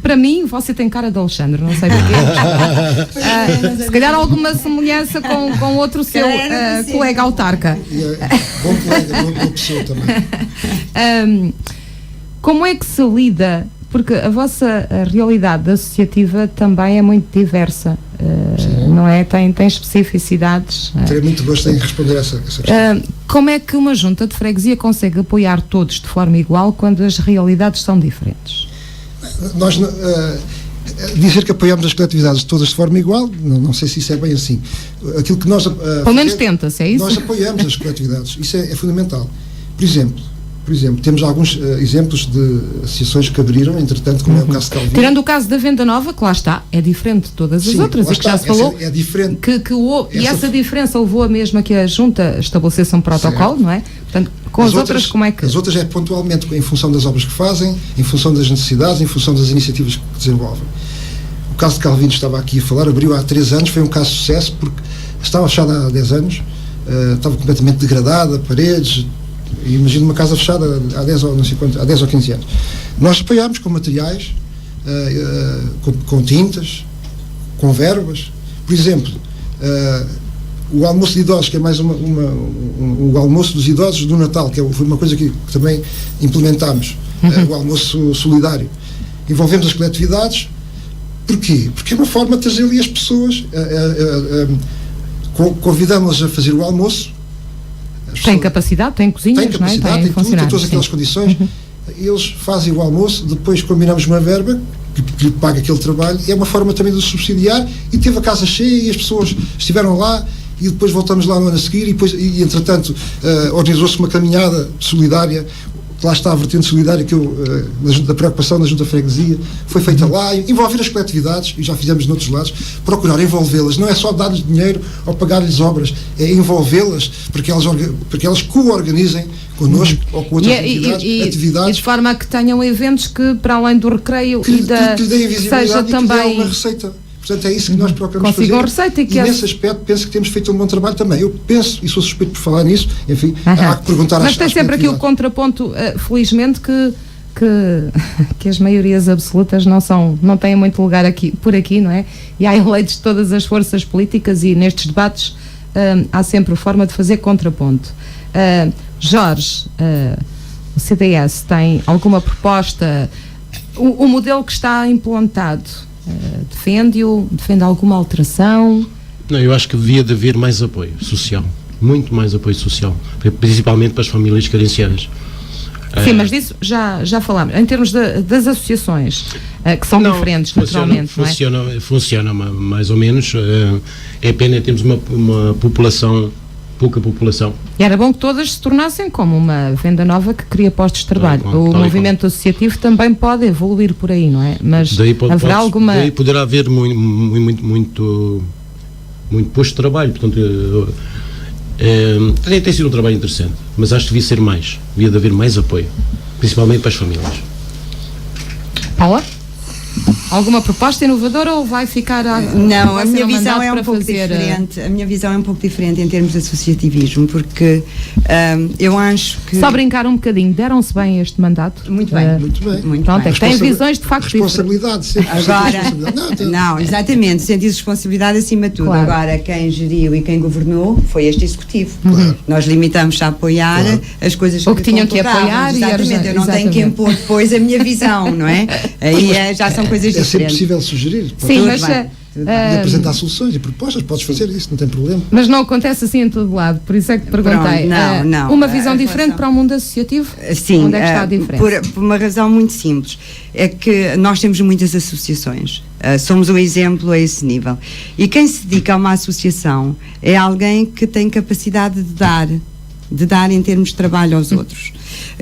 para mim você tem cara de Alexandre, não sei porquê. Se calhar alguma semelhança com outro seu colega autarca. Bom colega, boa pessoa também. Como é que se lida, porque a vossa realidade associativa também é muito diversa, não é? Tem especificidades. Terei muito gosto em responder essa questão. Como é que uma junta de freguesia consegue apoiar todos de forma igual quando as realidades são diferentes? Nós dizer que apoiamos as coletividades todas de forma igual, não sei se isso é bem assim. Aquilo que nós pelo menos tenta-se, é isso? Nós apoiamos as coletividades, isso é fundamental. Por exemplo, temos alguns exemplos de associações que abriram, entretanto, como é o caso de Calvino. Tirando o caso da Venda Nova, que lá está, é diferente de todas as outras, e que já se falou, é diferente. E essa diferença levou a mesma que a Junta estabelecesse um protocolo, certo. Não é? Portanto, com as outras, como é que... As outras é pontualmente em função das obras que fazem, em função das necessidades, em função das iniciativas que desenvolvem. O caso de Calvino estava aqui a falar, abriu há 3 anos, foi um caso de sucesso, porque estava fechada há 10 anos, estava completamente degradada, paredes... Imagino uma casa fechada há 10 ou 15 anos. Nós apoiámos com materiais, com tintas, com verbas. Por exemplo, o almoço de idosos, que é mais o almoço dos idosos do Natal, que foi uma coisa que também implementámos, o almoço solidário. Envolvemos as coletividades. Porquê? Porque é uma forma de trazer ali as pessoas, convidamos-las a fazer o almoço. Tem capacidade, tem cozinhas, tem capacidade, tem tudo, tem todas aquelas condições. Eles fazem o almoço, depois combinamos uma verba que lhe paga aquele trabalho, e é uma forma também de subsidiar, e teve a casa cheia e as pessoas estiveram lá, e depois voltamos lá no ano a seguir, e entretanto organizou-se uma caminhada solidária. Lá está a vertente solidária da preocupação da Junta de Freguesia, foi feita lá, envolver as coletividades, e já fizemos noutros lados, procurar envolvê-las, não é só dar-lhes dinheiro ou pagar-lhes obras, é envolvê-las para que elas co-organizem connosco ou com outras atividades. E de forma a que tenham eventos que, para além do recreio que lhe deem visibilidade, seja e também... que lhe dê uma receita. Portanto, é isso que nós procuramos consigam fazer. Receita e nesse aspecto penso que temos feito um bom trabalho também. Eu penso, e sou suspeito por falar nisso, enfim, há que perguntar às Mas tem sempre aqui o contraponto, felizmente, que as maiorias absolutas não têm muito lugar por aqui, não é? E há eleitos de todas as forças políticas, e nestes debates há sempre forma de fazer contraponto. Jorge, o CDS tem alguma proposta? O modelo que está implantado, defende alguma alteração? Não, eu acho que devia de haver mais apoio social, muito mais apoio social, principalmente para as famílias carenciadas. Sim, mas disso já falámos. Em termos das associações, que são diferentes, naturalmente, não é? Funciona mais ou menos. É pena termos uma população, pouca população. E era bom que todas se tornassem como uma Venda Nova que cria postos de trabalho. O movimento associativo também pode evoluir por aí, não é? Mas haverá alguma... Daí poderá haver muito muito posto de trabalho, portanto tem sido um trabalho interessante, mas acho que devia ser mais, devia de haver mais apoio, principalmente para as famílias. Paula? Alguma proposta inovadora ou vai ficar Não, a minha visão é um para pouco fazer, diferente. A minha visão é um pouco diferente em termos de associativismo, porque eu acho que... Só brincar um bocadinho, deram-se bem este mandato? Muito bem. Muito bem. Muito Pronto, bem. é que têm visões de facto diferentes. Responsabilidade, sempre. Agora, não, exatamente, sentido de responsabilidade acima de tudo. Claro. Agora, quem geriu e quem governou foi este executivo. Claro. Nós limitamos-se a apoiar as coisas O que tinham que concordávamos. apoiar e exatamente, eu não tenho que exatamente. impor depois a minha visão, não é? Aí já são coisas É sempre diferentes. possível sugerir. Sim, Tudo mas, bem, tudo bem. E apresentar soluções e propostas, podes fazer isso, não tem problema. mas não acontece assim em todo lado, por isso é que te perguntei. Pronto, não. Uma visão A diferente relação- para o mundo associativo? Sim, Onde é que está a diferença? por uma razão muito simples. É que nós temos muitas associações. Somos um exemplo a esse nível. E quem se dedica a uma associação é alguém que tem capacidade de dar em termos de trabalho aos outros.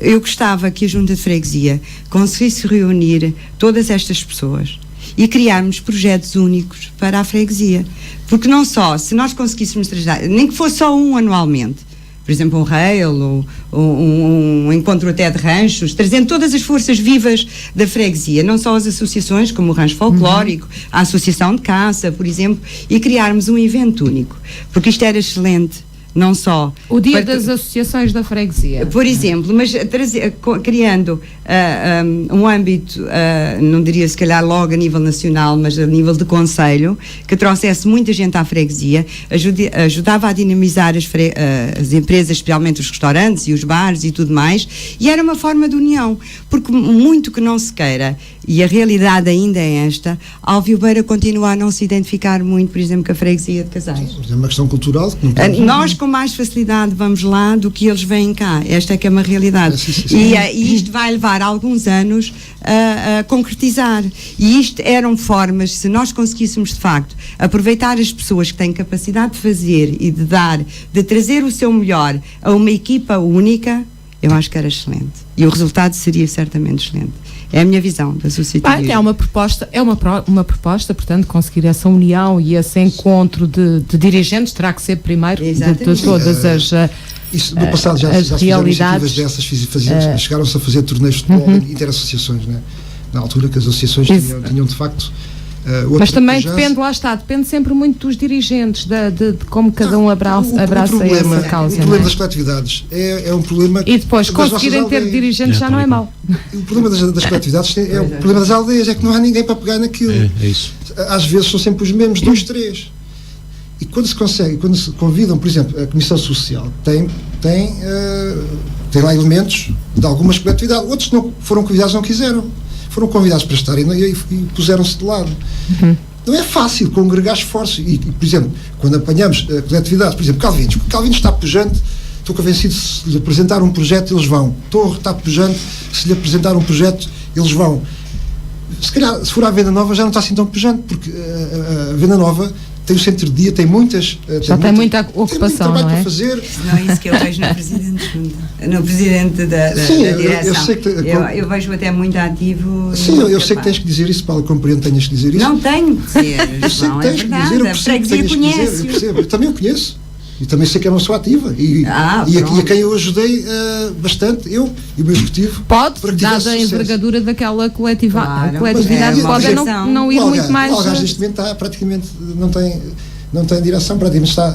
Eu gostava que a Junta de Freguesia conseguisse reunir todas estas pessoas e criarmos projetos únicos para a freguesia. Porque não só, se nós conseguíssemos trazer, nem que fosse só um anualmente, por exemplo, um rail, ou um encontro até de ranchos, trazendo todas as forças vivas da freguesia, não só as associações, como o rancho folclórico, a associação de caça, por exemplo, e criarmos um evento único. Porque isto era excelente. Não só O dia para- das associações da freguesia. por exemplo, mas criando um âmbito, não diria se calhar logo a nível nacional, mas a nível de concelho, que trouxesse muita gente à freguesia, ajudava a dinamizar as empresas, especialmente os restaurantes e os bares e tudo mais, e era uma forma de união, porque muito que não se queira, e a realidade ainda é esta, Alviobeira continua a não se identificar muito, por exemplo, com a freguesia de Casais. É uma questão cultural que não temos. Nós com mais facilidade vamos lá do que eles vêm cá. Esta é que é uma realidade. Sim. E isto vai levar alguns anos a concretizar. E isto eram formas, se nós conseguíssemos de facto aproveitar as pessoas que têm capacidade de fazer e de dar, de trazer o seu melhor a uma equipa única, eu acho que era excelente. E o resultado seria certamente excelente. É a minha visão da sociedade. É uma proposta, portanto, conseguir essa união e esse encontro de dirigentes terá que ser primeiro de Exatamente. todas as Isso, no passado já as se fizeram realidades, iniciativas dessas, chegaram-se a fazer torneios de futebol interassociações, né? Na altura que as associações tinham de facto mas também depende sempre muito dos dirigentes, de como cada um abraça essa causa. O problema das coletividades é um problema. E depois, das conseguirem nossas ter aldeias. dirigentes já não é mau. O problema das coletividades é o problema das aldeias, é que não há ninguém para pegar naquilo. É isso. Às vezes são sempre os mesmos, 2, 3. E quando se consegue, quando se convidam, por exemplo, a Comissão Social tem lá elementos de algumas coletividades, outros não foram convidados, não quiseram. Foram convidados para estarem e puseram-se de lado. Não é fácil congregar esforços. E, por exemplo, quando apanhamos coletividades, por exemplo, Calvinos está pujante, estou convencido, se lhe apresentar um projeto, eles vão. Torre está pujante, se lhe apresentar um projeto, eles vão. Se calhar, se for à Venda Nova, já não está assim tão pujante, porque a Venda Nova tem o centro de dia, tem muitas. Tem muita ocupação, tem muito trabalho não é? para fazer. Não é isso que eu vejo no presidente da Sim, eu direção. sei que eu vejo até muito ativo. Sim, eu sei que tens que dizer isso, Paulo, compreendo que tenhas que dizer isso. Não tenho que dizer, Eu sei João, que é tens que verdade. dizer, eu A percebo que freguesia tens que dizer, eu conhece. percebo. Eu também o conheço. E também sei que é uma pessoa ativa. E a quem eu ajudei bastante, eu e o meu executivo. Pode, para que tivesse dada a sucesso. envergadura daquela Claro, coletividade, mas é pode uma não ir O muito mais. O Algás neste momento está praticamente, não tem direção, praticamente está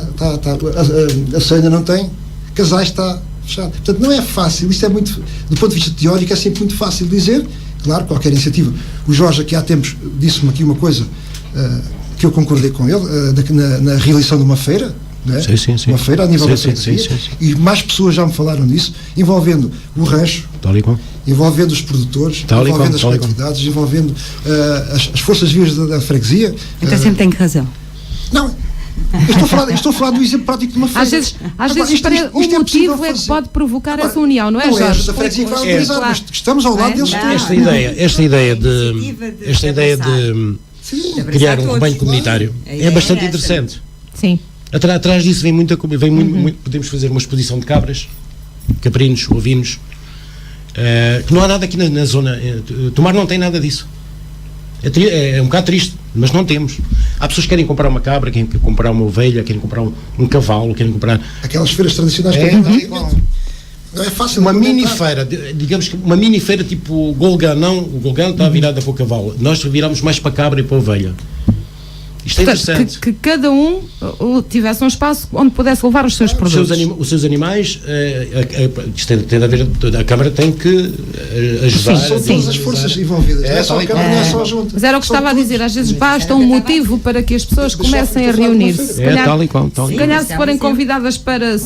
a Senha não tem, Casais está fechado. Portanto, não é fácil, isto é muito, do ponto de vista teórico, é sempre muito fácil dizer, claro, qualquer iniciativa. O Jorge aqui há tempos disse-me aqui uma coisa que eu concordei com ele, na realização de uma feira, não é? Sim. Uma feira a nível da freguesia, sim. e mais pessoas já me falaram disso, envolvendo o rancho, Tal e qual. envolvendo os produtores, Tal e envolvendo qual, as tal e qual. coletividades, envolvendo as forças vivas da freguesia. Então sempre tenho razão. Não, eu estou a falar do exemplo prático de uma feira. Às vezes Isto o é possível motivo é que fazer. pode provocar Agora, essa união, não é, não Jorge? a freguesia que vai Pois, organizar, claro. mas estamos ao lado deles Não, todos. Esta ideia de Sim. criar um rebanho comunitário é bastante interessante. Sim. Atrás disso vem muito, podemos fazer uma exposição de cabras, caprinos, ovinos, que não há nada aqui na zona. Tomar não tem nada disso. É um bocado triste, mas não temos. Há pessoas que querem comprar uma cabra, querem comprar uma ovelha, querem comprar um cavalo, querem comprar... Aquelas feiras tradicionais não é fácil. Uma mini feira, digamos que uma mini feira tipo o Golgão está virada para o cavalo. Nós viramos mais para a cabra e para a ovelha. Isto é interessante. Que cada um tivesse um espaço onde pudesse levar os seus produtos. Os seus animais, isto tem a ver, a Câmara tem que ajudar. São todas as forças envolvidas. Não é só a Câmara, não é só a Junta. Mas era o que estava a dizer, às vezes basta um motivo para que as pessoas comecem a reunir-se. Tal e qual. Se calhar se forem convidadas para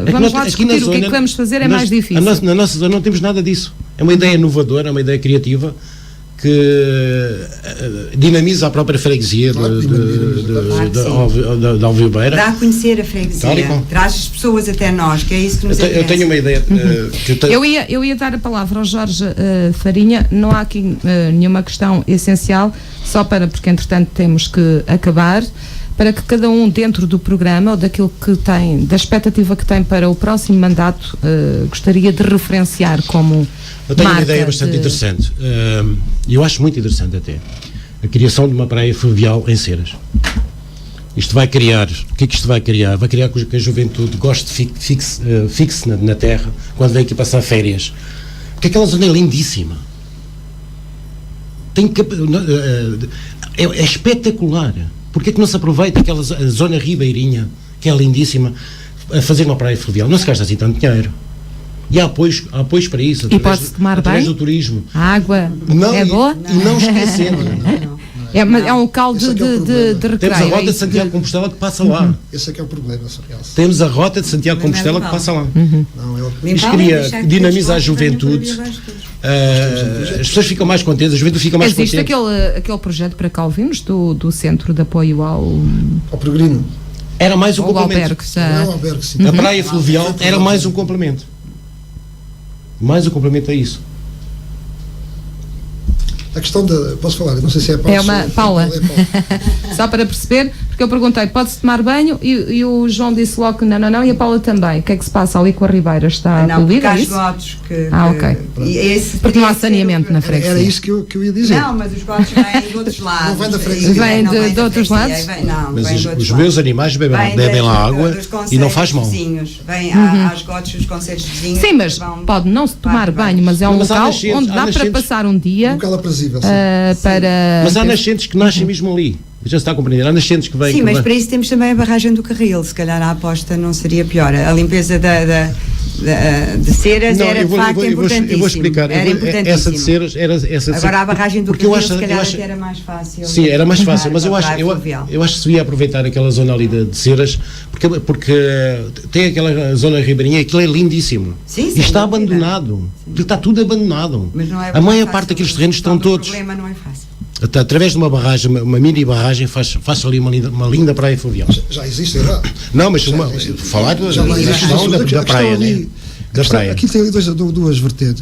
vamos lá discutir o que é que vamos fazer, é mais difícil. Na nossa zona não temos nada disso. É uma ideia inovadora, é uma ideia criativa, que dinamiza a própria freguesia da Alvibeira. Dá a conhecer a freguesia, traz as pessoas até nós, que é isso que nos interessa. Eu tenho uma ideia. Eu ia dar a palavra ao Jorge Farinha. Não há aqui nenhuma questão essencial, só porque entretanto temos que acabar, para que cada um dentro do programa, ou daquilo que tem, da expectativa que tem para o próximo mandato, gostaria de referenciar como eu tenho uma ideia bastante interessante, eu acho muito interessante até, a criação de uma praia fluvial em Ceras. Isto vai criar, o que é que isto vai criar? Vai criar que a juventude goste de fixe na terra, quando vem aqui passar férias, porque aquela zona é lindíssima, é espetacular. Porque é que não se aproveita aquela zona ribeirinha, que é lindíssima, a fazer uma praia fluvial? Não se gasta assim tanto dinheiro. E há apoios para isso, através do turismo. A água é boa? E não esquecendo. É um local de recreio. Temos a rota de Santiago de Compostela que passa lá. Esse é que é o problema. Temos a rota de Santiago de Compostela que passa lá. Isto dinamiza a juventude. As pessoas ficam mais contentes, a juventude fica mais contente. Existe aquele projeto para Calvinos do Centro de Apoio ao peregrino. Era mais um complemento. Albergue, a praia fluvial era mais um complemento. Mais um complemento a isso. A questão da... Posso falar? Não sei se é Paula. Só para perceber, porque eu perguntei, pode-se tomar banho? E o João disse logo que não, e a Paula também. O que é que se passa ali com a Ribeira? Está poluída? Não, esgotos que... ok. Porque não há saneamento na freguesia. Era isso que eu ia dizer. Não, mas os esgotos vêm de outros lados. Não vem da freguesia. Vem de outros lados? Mas os meus animais bebem lá água e não faz mal. Vêm aos esgotos dos concelhos vizinhos. Sim, mas pode não se tomar banho, mas é um local onde dá para passar um dia. Mas há nascentes que nascem mesmo ali. Já se está a compreender. Há nascentes que vêm. Sim, mas para isso temos também a barragem do Carril. Se calhar a aposta não seria pior. A limpeza de Ceras era de facto importantíssima. Eu vou explicar. Essa de Ceras era essa. Agora a barragem do Carril se calhar até era mais fácil. Sim, era mais fácil, mas eu acho que se ia aproveitar aquela zona ali de Ceras, porque tem aquela zona ribeirinha, aquilo é lindíssimo. Sim, e está abandonado. Está tudo abandonado. A maior parte daqueles terrenos estão todos. O problema não é fácil. Através de uma barragem, uma mini barragem, faz ali uma linda praia fluvial. Já existe, é? Não, mas falar da praia, né? Da praia. Aqui tem ali duas vertentes.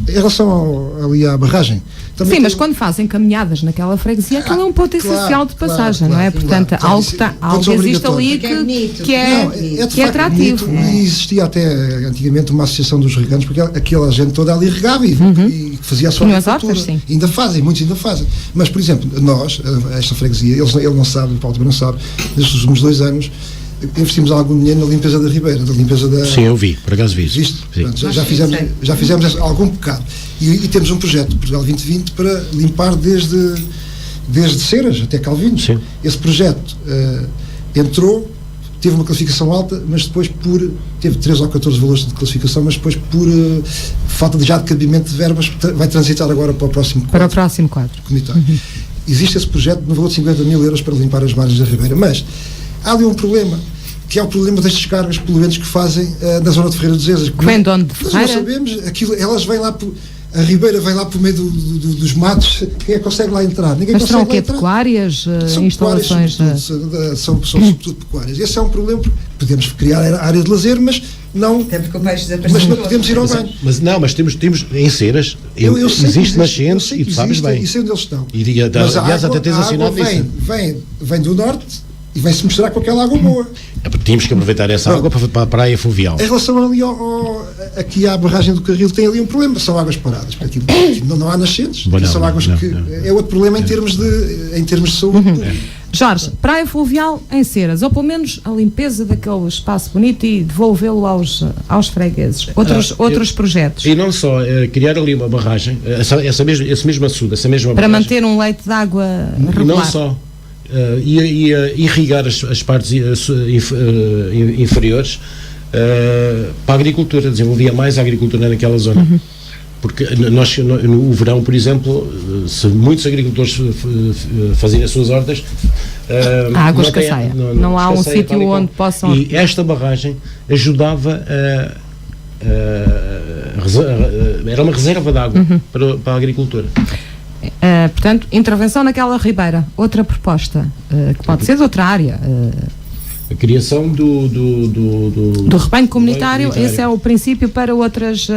Em relação ali à barragem. Sim, mas quando fazem caminhadas naquela freguesia, aquilo é um ponto essencial de passagem, não é? Portanto, algo existe ali que é atrativo. E existia até antigamente uma associação dos regantes, porque aquela gente toda ali regava e fazia a sua agricultura. Ainda fazem, muitos ainda fazem. Mas, por exemplo, nós, esta freguesia, ele não sabe, o Paulo também não sabe, nestes últimos 2 anos, investimos algum dinheiro na limpeza da Ribeira, Sim, eu vi, por acaso vi isso. Portanto, já fizemos algum bocado. E temos um projeto, Portugal 2020, para limpar desde Ceras até Calvinos. Sim. Esse projeto entrou, teve uma classificação alta, mas depois teve 13 ou 14 valores de classificação, mas depois por falta de cabimento de verbas, vai transitar agora para o próximo quadro. Comunitário. Existe esse projeto no valor de 50 mil euros para limpar as margens da Ribeira, mas há ali um problema, que é o problema das descargas poluentes que fazem na zona de Ferreira dos Ezas. Vem de onde? Nós não sabemos, elas vêm lá, a Ribeira vem lá por meio dos matos, quem é que consegue lá entrar? Ninguém mas consegue lá entrar. Pecuárias, instalações? São sobretudo pecuárias. Esse é um problema, porque podemos criar área de lazer, mas não podemos ir ao banho. Mas temos em Ceras, existe nascentes e tu sabes bem. E sei onde eles estão. Mas aliás, até tens assinado isso. Vem do norte e vai-se misturar com aquela água boa. Tínhamos que aproveitar essa água para a praia fluvial. Em relação ali aqui à barragem do Carril, tem ali um problema, são águas paradas. Aqui não há nascentes, são águas que é outro problema em termos de saúde. Jorge, praia fluvial em Ceras, ou pelo menos a limpeza daquele espaço bonito e devolvê-lo aos fregueses. Outros projetos. E não só, criar ali uma barragem, esse mesmo açude, essa mesma para barragem, manter um leito de água regular. e não só, irrigar as partes inferiores para a agricultura, desenvolvia mais a agricultura naquela zona. Porque nós, no verão, por exemplo, se muitos agricultores fazem as suas hortas, a água escasseia. Não há um sítio onde possam... E esta barragem ajudava era uma reserva de água para a agricultura. Portanto, intervenção naquela ribeira. Outra proposta, que pode ser de outra área. A criação do rebanho comunitário, esse é o princípio para outras...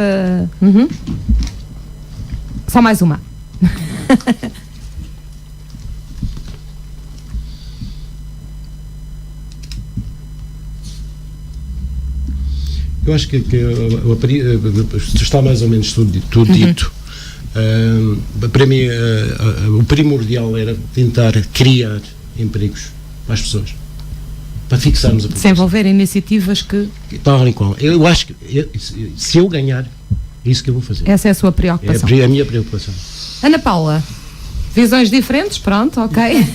Só mais uma. Eu acho que está mais ou menos tudo dito. Para mim, o primordial era tentar criar empregos para as pessoas, para fixarmos a população. Desenvolver iniciativas que... Tal e qual. Eu acho que se eu ganhar, é isso que eu vou fazer. Essa é a sua preocupação. É a minha preocupação. Ana Paula, visões diferentes, pronto, ok.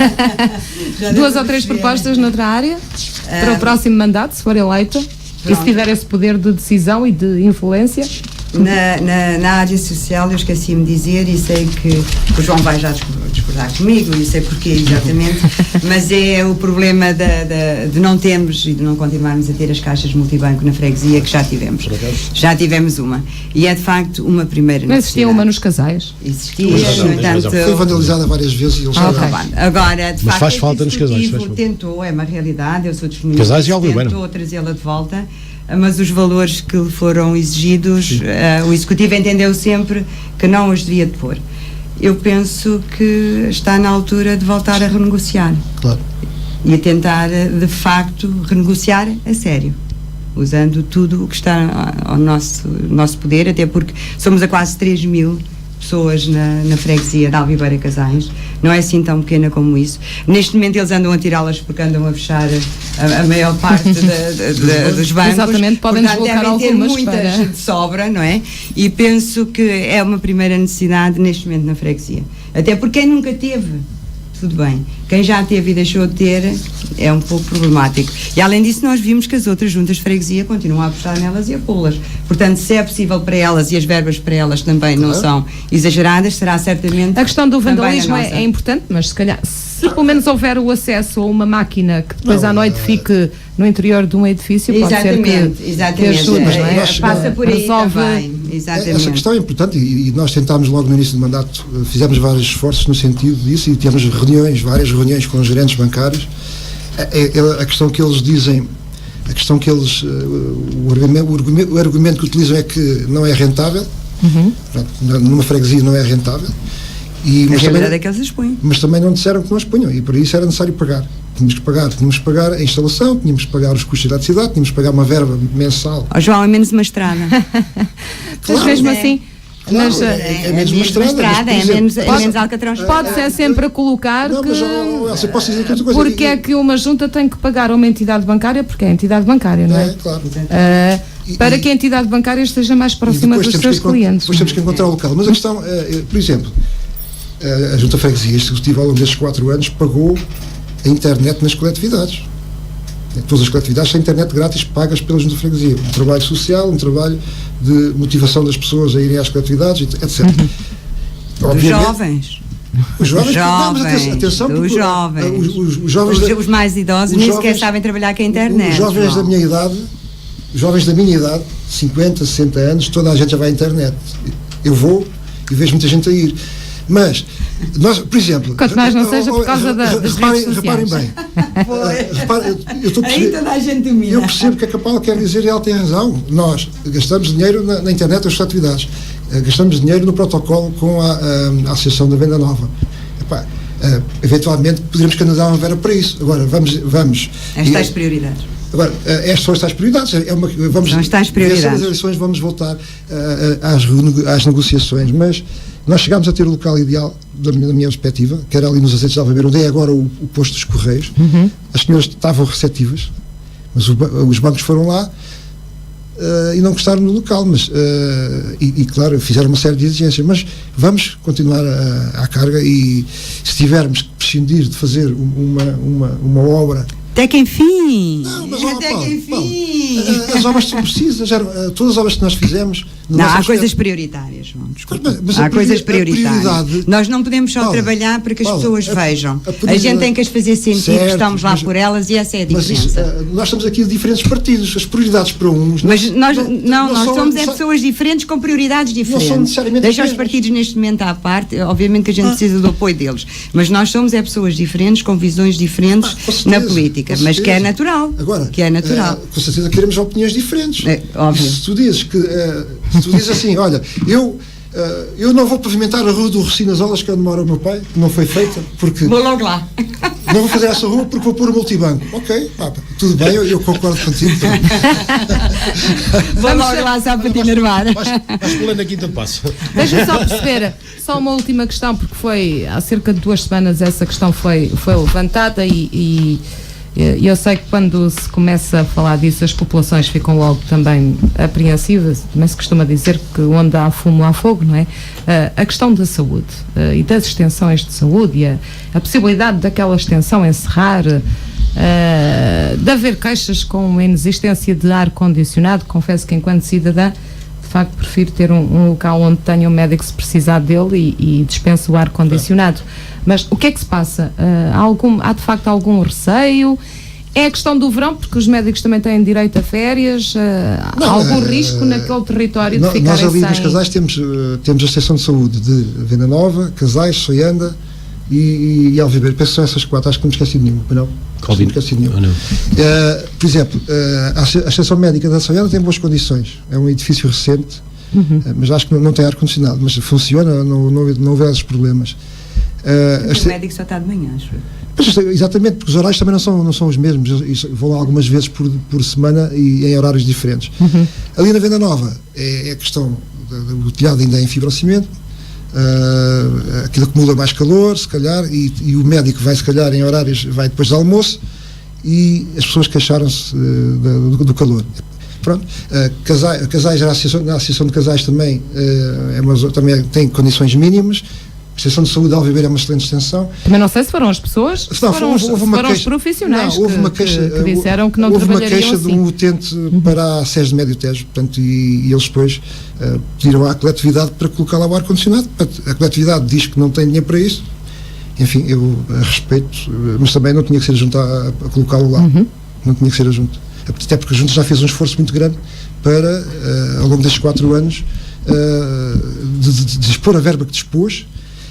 2 ou 3 propostas noutra área para o próximo mandato, se for eleita, e se tiver esse poder de decisão e de influência. Na área social, eu esqueci-me de dizer, e sei que o João vai já discordar comigo, e sei porquê exatamente, mas é o problema de não termos e de não continuarmos a ter as caixas multibanco na freguesia, que já tivemos. Já tivemos uma. E é de facto uma primeira necessidade. Não existia uma nos casais? Existia, no entanto... Foi vandalizada várias vezes e eles Agora, de facto, faz falta nos casais. Tentou, é uma realidade, eu sou testemunha, tentou trazê-la de volta, mas os valores que lhe foram exigidos, o Executivo entendeu sempre que não os devia depor. Eu penso que está na altura de voltar a renegociar. Claro. E a tentar, de facto, renegociar a sério, usando tudo o que está ao nosso poder, até porque somos a quase 3.000 pessoas na freguesia de Alvibeira Casais, não é assim tão pequena como isso. Neste momento eles andam a tirá-las porque andam a fechar a maior parte dos bancos. Exatamente, podem deslocar algumas para... de sobra, não é? E penso que é uma primeira necessidade neste momento na freguesia. Até porque quem nunca teve, tudo bem. Quem já teve e deixou de ter é um pouco problemático. E além disso nós vimos que as outras juntas de freguesia continuam a apostar nelas e a pô-las. Portanto, se é possível para elas e as verbas para elas também não são exageradas, será certamente... A questão do vandalismo é importante, mas se calhar, se pelo menos houver o acesso a uma máquina que depois à noite fique no interior de um edifício, pode ser que ajude, não é? Passa por aí também. Exatamente. Essa questão é importante e nós tentámos logo no início do mandato, fizemos vários esforços no sentido disso e tivemos várias reuniões com os gerentes bancários. A questão que eles dizem, o argumento que utilizam é que não é rentável. Portanto, numa freguesia não é rentável. Mas a verdade é que eles expõem. Mas também não disseram que não expunham e por isso era necessário pagar. Tínhamos que pagar a instalação, tínhamos que pagar os custos da eletricidade, tínhamos que pagar uma verba mensal. João, é menos uma estrada. Mas mesmo assim... Claro, é menos uma estrada, é menos Alcatrão. Pode-se sempre a colocar não, mas, eu posso dizer que outra coisa, porque é que uma junta tem que pagar a uma entidade bancária, porque é a entidade bancária, não é? Claro. Para que a entidade bancária esteja mais próxima dos seus clientes. Depois temos que encontrar o local. Mas a questão, por exemplo, a Junta Freguesia Executiva ao longo destes 4 anos pagou a internet nas coletividades. Todas as coletividades têm internet grátis pagas pela Junta Freguesia. Um trabalho social, um trabalho de motivação das pessoas a irem às coletividades, etc. Dos jovens. Os jovens, os jovens, os mais idosos nem sequer sabem trabalhar com a internet. Os jovens da minha idade, os jovens da minha idade, 50, 60 anos, toda a gente já vai à internet. Eu vou e vejo muita gente a ir. Mas, nós, por exemplo... Quanto mais não seja por causa das redes sociais. Reparem bem. Aí toda a gente domina. Eu percebo que a Capal quer dizer e ela tem razão. Nós gastamos dinheiro na internet das atividades. Gastamos dinheiro no protocolo com a Associação da Venda Nova. Eventualmente poderíamos candidatar uma vera para isso. Agora, vamos... As tais prioridades. Agora, estas são as tais prioridades. Vamos as tais prioridades. As eleições, vamos voltar às negociações, mas Nós chegámos a ter o local ideal, da minha perspectiva, que era ali nos Azeites de Alvameira, onde é agora o posto dos Correios. As senhoras estavam receptivas, mas os bancos foram lá e não gostaram do local, mas claro, fizeram uma série de exigências, mas vamos continuar à carga, e se tivermos que prescindir de fazer uma obra. Até que enfim! Não, mas até que enfim! As obras são precisas, todas as obras que nós fizemos. Não, há coisas prioritárias, João, desculpa. Mas há coisas prioritárias. Nós não podemos só trabalhar para que as pessoas vejam. A gente tem que as fazer sentir, certo, que estamos lá por elas, e essa é a diferença. Nós estamos aqui de diferentes partidos, as prioridades para uns. Mas nós somos pessoas diferentes com prioridades diferentes. Não necessariamente. Deixa os partidos neste momento à parte, obviamente que a gente precisa do apoio deles, mas nós somos pessoas diferentes, com visões diferentes na política, mas que é natural. Agora, que é natural. Com certeza queremos opiniões diferentes. Óbvio. Se tu dizes assim, olha, eu não vou pavimentar a rua do Roci nas Olas, que é onde mora o meu pai, que não foi feita, porque... Vou logo lá. Não vou fazer essa rua porque vou pôr o multibanco. Ok, tudo bem, eu concordo contigo. Vou logo lá só para te enervar. Vais pulando aqui do passo. Deixa só perceber, só uma última questão, porque foi há cerca de 2 semanas essa questão foi levantada, e eu sei que quando se começa a falar disso as populações ficam logo também apreensivas. Também se costuma dizer que onde há fumo há fogo, não é? A questão da saúde e das extensões de saúde, e a possibilidade daquela extensão encerrar, de haver queixas com a inexistência de ar-condicionado. Confesso que enquanto cidadã de facto prefiro ter um local onde tenha um médico se precisar dele e dispense o ar-condicionado. Mas o que é que se passa? Há de facto algum receio? É a questão do verão, porque os médicos também têm direito a férias? Há algum risco naquele território de ficarem nós ali sem... nos Casais temos a estação de saúde de Venda Nova, Casais, Soianda e Alvibeira. Penso que são essas 4, acho que não me esqueci de nenhum. Não me esqueci de nenhum. Por exemplo, a estação médica da Soianda tem boas condições. É um edifício recente, mas acho que não tem ar-condicionado, mas funciona, não houve esses problemas. O médico só está de manhã, acho. Exatamente, porque os horários também não são os mesmos, vão lá algumas vezes por semana e em horários diferentes. Ali na Venda Nova é a questão do telhado ainda é em fibrocimento, aquilo acumula mais calor, se calhar, e o médico vai, se calhar, em horários, vai depois do almoço, e as pessoas queixaram-se do calor. Pronto, Casais, a Associação de Casais também, também tem condições mínimas. A Estação de Saúde de Alvibeira é uma excelente extensão. Mas não sei se foram as pessoas, foram os profissionais que disseram que não trabalhariam assim. Houve uma queixa de um utente para a SES de Médio Tejo, portanto, e eles depois pediram à coletividade para colocar lá o ar-condicionado. A coletividade diz que não tem dinheiro para isso. Enfim, eu respeito, mas também não tinha que ser a Junta a colocá-lo lá. Não tinha que ser a Junta. Até porque a Junta já fez um esforço muito grande para, ao longo destes 4 anos, de dispor a verba que dispôs.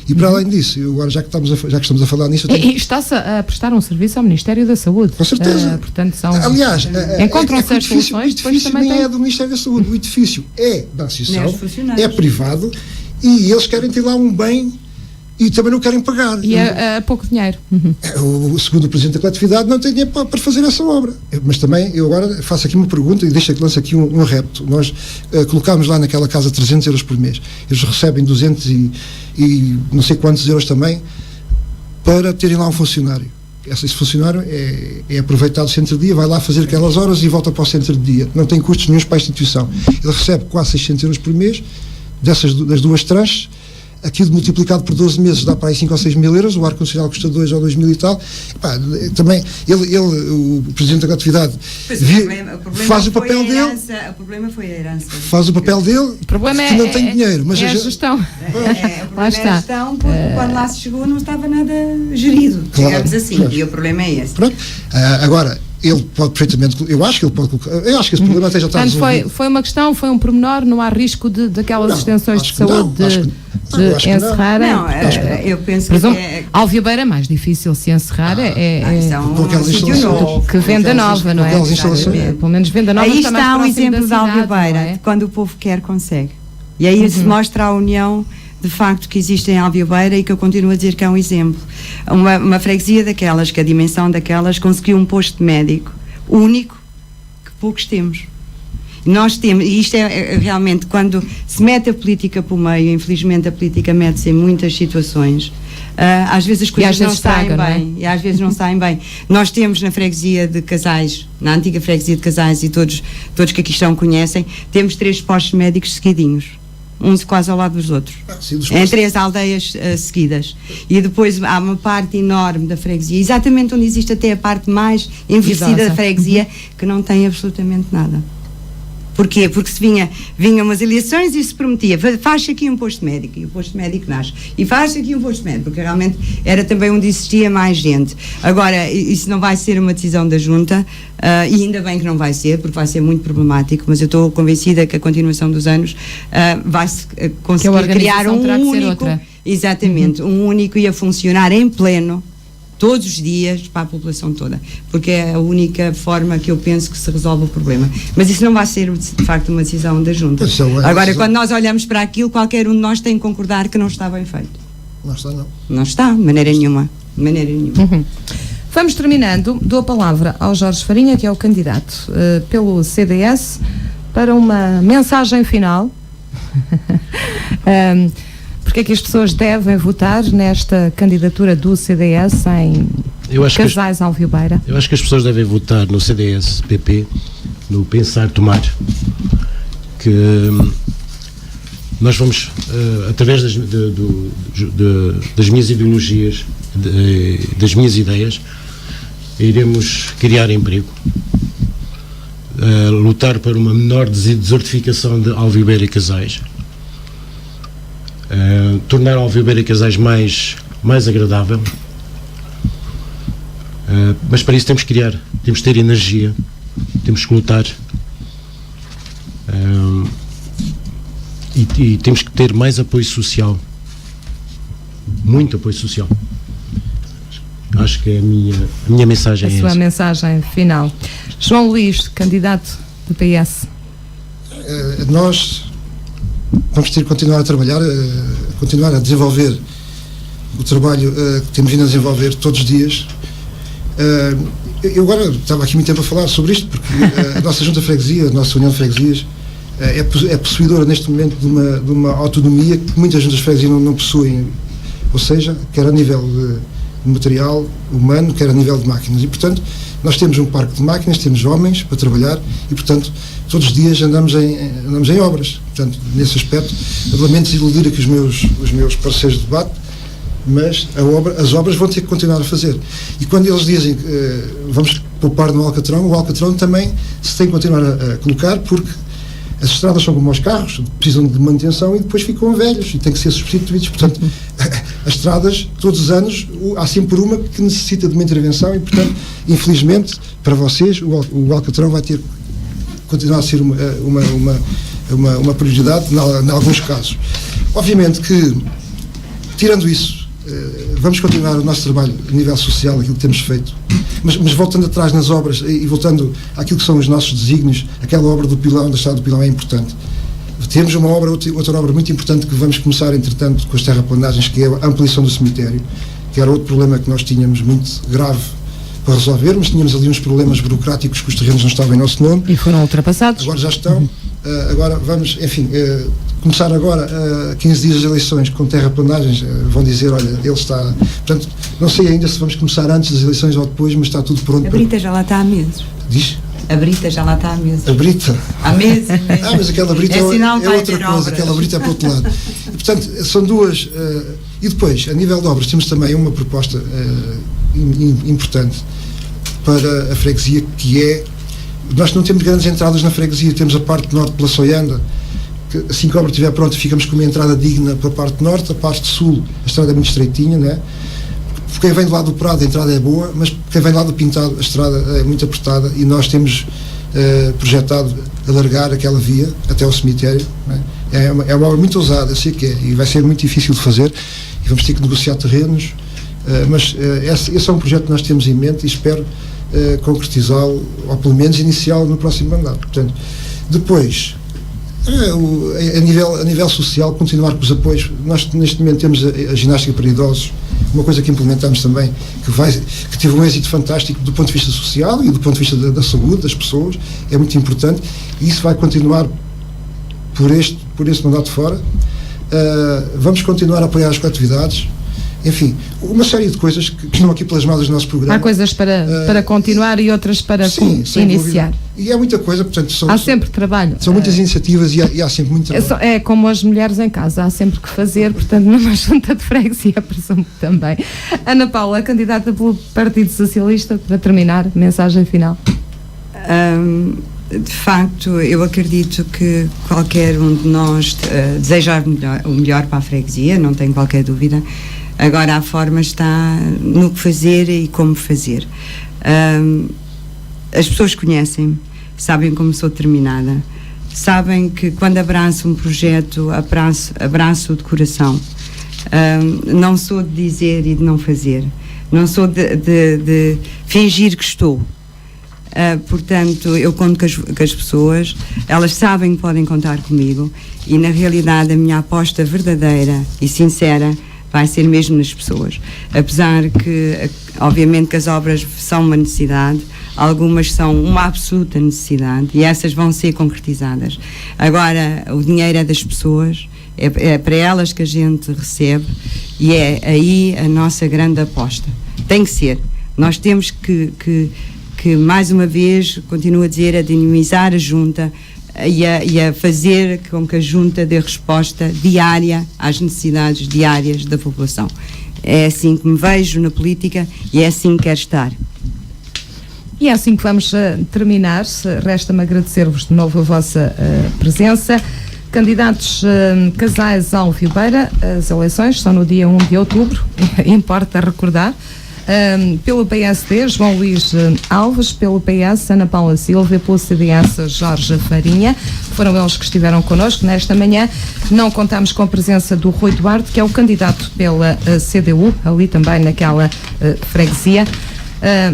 E para além disso, agora já que estamos a falar nisso... E está-se a prestar um serviço ao Ministério da Saúde. Com certeza. Portanto, aliás, encontram-se as soluções, o edifício também nem é do Ministério da Saúde, o edifício é da Associação, é privado, e eles querem ter lá um bem e também não querem pagar. E é pouco dinheiro. Segundo o Presidente da coletividade, não tem dinheiro para fazer essa obra. Mas também, eu agora faço aqui uma pergunta e deixo que lance aqui um repto. Nós colocámos lá naquela casa 300 euros por mês. Eles recebem 200 e não sei quantos euros também para terem lá um funcionário. Esse funcionário é aproveitado centro-dia, vai lá fazer aquelas horas e volta para o centro-dia. Não tem custos nenhums para a instituição. Ele recebe quase 600 euros por mês, das 2 tranches. Aquilo multiplicado por 12 meses dá para aí 5 ou 6 mil euros, o ar-condicionado custa 2 ou 2 mil e tal. Também, o Presidente da coletividade faz o papel dele. O problema foi a herança. Faz o papel dele, o problema que não tem dinheiro. Mas a gestão. O problema é a gestão, porque quando lá se chegou não estava nada gerido, digamos assim, e o problema é esse. Pronto. Agora, ele pode perfeitamente, eu acho que ele pode colocar, eu acho que esse problema até já está resolvido. Foi uma questão, foi um pormenor, não há risco daquelas extensões de saúde de encerrarem? Não, eu penso que Alvibeira é mais difícil se encerrar, que Venda Nova, não é? Pelo menos Venda Nova aí está mais um próximo exemplo da de Alvibeira, quando o povo quer, consegue. E aí se mostra a união de facto que existe em Alvibeira, e que eu continuo a dizer que é um exemplo. Uma freguesia daquelas, que a dimensão daquelas conseguiu um posto médico único que poucos temos. Nós temos, e isto é realmente, quando se mete a política por meio, infelizmente a política mete-se em muitas situações, às vezes as coisas não saem bem, e às vezes não saem bem. Nós temos na freguesia de Casais, na antiga freguesia de Casais, e todos que aqui estão conhecem, temos 3 postos médicos seguidinhos, uns quase ao lado dos outros, em 3 aldeias seguidas. E depois há uma parte enorme da freguesia, exatamente onde existe até a parte mais envelhecida da freguesia, que não tem absolutamente nada. Porquê? Porque se vinham umas eleições e se prometia, faz-se aqui um posto médico, e o posto médico nasce, e faz-se aqui um posto médico, porque realmente era também onde existia mais gente. Agora, isso não vai ser uma decisão da Junta, e ainda bem que não vai ser, porque vai ser muito problemático, mas eu estou convencida que a continuação dos anos vai-se conseguir criar um único, exatamente, um único e a funcionar em pleno, todos os dias, para a população toda, porque é a única forma que eu penso que se resolve o problema. Mas isso não vai ser, de facto, uma decisão da Junta. Agora, quando nós olhamos para aquilo, qualquer um de nós tem que concordar que não está bem feito. Não está, não. Não está, de maneira nenhuma. De maneira nenhuma. Vamos terminando. Dou a palavra ao Jorge Farinha, que é o candidato pelo CDS, para uma mensagem final. Porque é que as pessoas devem votar nesta candidatura do CDS em Casais Alviobeira? Eu acho que as pessoas devem votar no CDS-PP, no Pensar Tomar, que nós vamos, através das minhas ideologias, das minhas ideias, iremos criar emprego, lutar para uma menor desertificação de Alviobeira e Casais, tornar Alviobeira e Casais mais agradável, mas para isso temos que criar, temos que ter energia, temos que lutar, e temos que ter mais apoio social, muito apoio social. Acho que é a minha mensagem. A sua mensagem final. João Luís, candidato do PS. Nós vamos ter que continuar a trabalhar, continuar a desenvolver o trabalho que temos vindo a desenvolver todos os dias. Eu agora estava aqui muito tempo a falar sobre isto, porque a nossa Junta de Freguesia, a nossa União de Freguesias, é possuidora neste momento de uma autonomia que muitas juntas de freguesia não possuem, ou seja, quer a nível de material humano, quer a nível de máquinas. E, portanto, nós temos um parque de máquinas, temos homens para trabalhar e, portanto, todos os dias andamos em obras. Portanto, nesse aspecto, lamento desiludir aqui os meus parceiros de debate, mas as obras vão ter que continuar a fazer. E quando eles dizem que vamos poupar no Alcatrão, o Alcatrão também se tem que continuar a colocar, porque as estradas são como os carros, precisam de manutenção e depois ficam velhos e têm que ser substituídos. Portanto, as estradas, todos os anos, há sempre uma que necessita de uma intervenção e, portanto, infelizmente, para vocês, o Alcatrão vai ter que continuar a ser uma prioridade em alguns casos. Obviamente que, tirando isso, vamos continuar o nosso trabalho a nível social, aquilo que temos feito, mas voltando atrás nas obras e voltando àquilo que são os nossos desígnios, aquela obra do Pilão, da estrada do Pilão é importante. Temos uma obra, outra obra muito importante que vamos começar, entretanto, com as terraplanagens, que é a ampliação do cemitério, que era outro problema que nós tínhamos muito grave para resolver, mas tínhamos ali uns problemas burocráticos que os terrenos não estavam em nosso nome. E foram ultrapassados. Agora já estão. Agora vamos, enfim, começar agora 15 dias de eleições com terraplanagens, vão dizer, olha, ele está... Portanto, não sei ainda se vamos começar antes das eleições ou depois, mas está tudo pronto. A Brita já lá está há meses. Diz? A Brita já lá está há meses. A Brita? Há meses. Mas aquela Brita é outra coisa, obras. aquela Brita é para o outro lado. E, portanto, são duas... e depois, a nível de obras, temos também uma proposta importante para a freguesia, que é... Nós não temos grandes entradas na freguesia, temos a parte norte pela Soianda, que assim que a obra estiver pronta ficamos com uma entrada digna para a parte norte, a parte sul a estrada é muito estreitinha, né? Quem vem do lado do Prado a entrada é boa, mas quem vem do lado do Pintado a estrada é muito apertada e nós temos projetado alargar aquela via até ao cemitério, né? É uma obra muito ousada, eu sei que é, e vai ser muito difícil de fazer e vamos ter que negociar terrenos, mas esse é um projeto que nós temos em mente e espero concretizá-lo, ou pelo menos iniciá-lo no próximo mandato. Portanto, depois, a nível social, continuar com os apoios. Nós neste momento temos a ginástica para idosos, uma coisa que implementamos também, que teve um êxito fantástico do ponto de vista social e do ponto de vista da saúde das pessoas, é muito importante, e isso vai continuar por este mandato fora. Vamos continuar a apoiar as coletividades, enfim, uma série de coisas que estão aqui plasmadas no nosso programa. Há coisas para continuar e outras para iniciar. E é muita coisa, portanto, há sempre trabalho. São muitas iniciativas e há sempre muito trabalho. É como as mulheres em casa, há sempre que fazer, portanto, numa junta de freguesia, presumo que também. Ana Paula, candidata pelo Partido Socialista, para terminar, mensagem final. De facto, eu acredito que qualquer um de nós deseja o melhor para a freguesia, não tenho qualquer dúvida. Agora a forma está no que fazer e como fazer. As pessoas conhecem-me, sabem como sou determinada, sabem que quando abraço um projeto, abraço de coração. Não sou de dizer e de não fazer, não sou de fingir que estou. Portanto, eu conto com as pessoas, elas sabem que podem contar comigo, e na realidade a minha aposta verdadeira e sincera vai ser mesmo nas pessoas. Apesar que, obviamente, que as obras são uma necessidade, algumas são uma absoluta necessidade e essas vão ser concretizadas. Agora, o dinheiro é das pessoas, é para elas que a gente recebe, e é aí a nossa grande aposta. Tem que ser. Nós temos que mais uma vez, continuo a dizer, a dinamizar a Junta e a fazer com que a Junta dê resposta diária às necessidades diárias da população. É assim que me vejo na política e é assim que quero estar. E é assim que vamos terminar. Resta-me agradecer-vos de novo a vossa presença. Candidatos Casais Alvio Beira, as eleições são no dia 1 de outubro, importa recordar. Pelo PSD, João Luís Alves, pelo PS, Ana Paula Silva, e pelo CDS, Jorge Farinha. Foram eles que estiveram connosco nesta manhã. Não contamos com a presença do Rui Duarte, que é o candidato pela CDU, ali também naquela freguesia.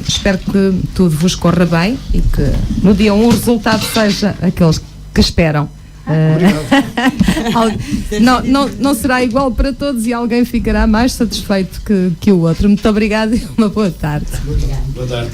Espero que tudo vos corra bem e que no dia 1 o resultado seja aqueles que esperam. Não será igual para todos e alguém ficará mais satisfeito que o outro. Muito obrigada e uma boa tarde. Boa tarde.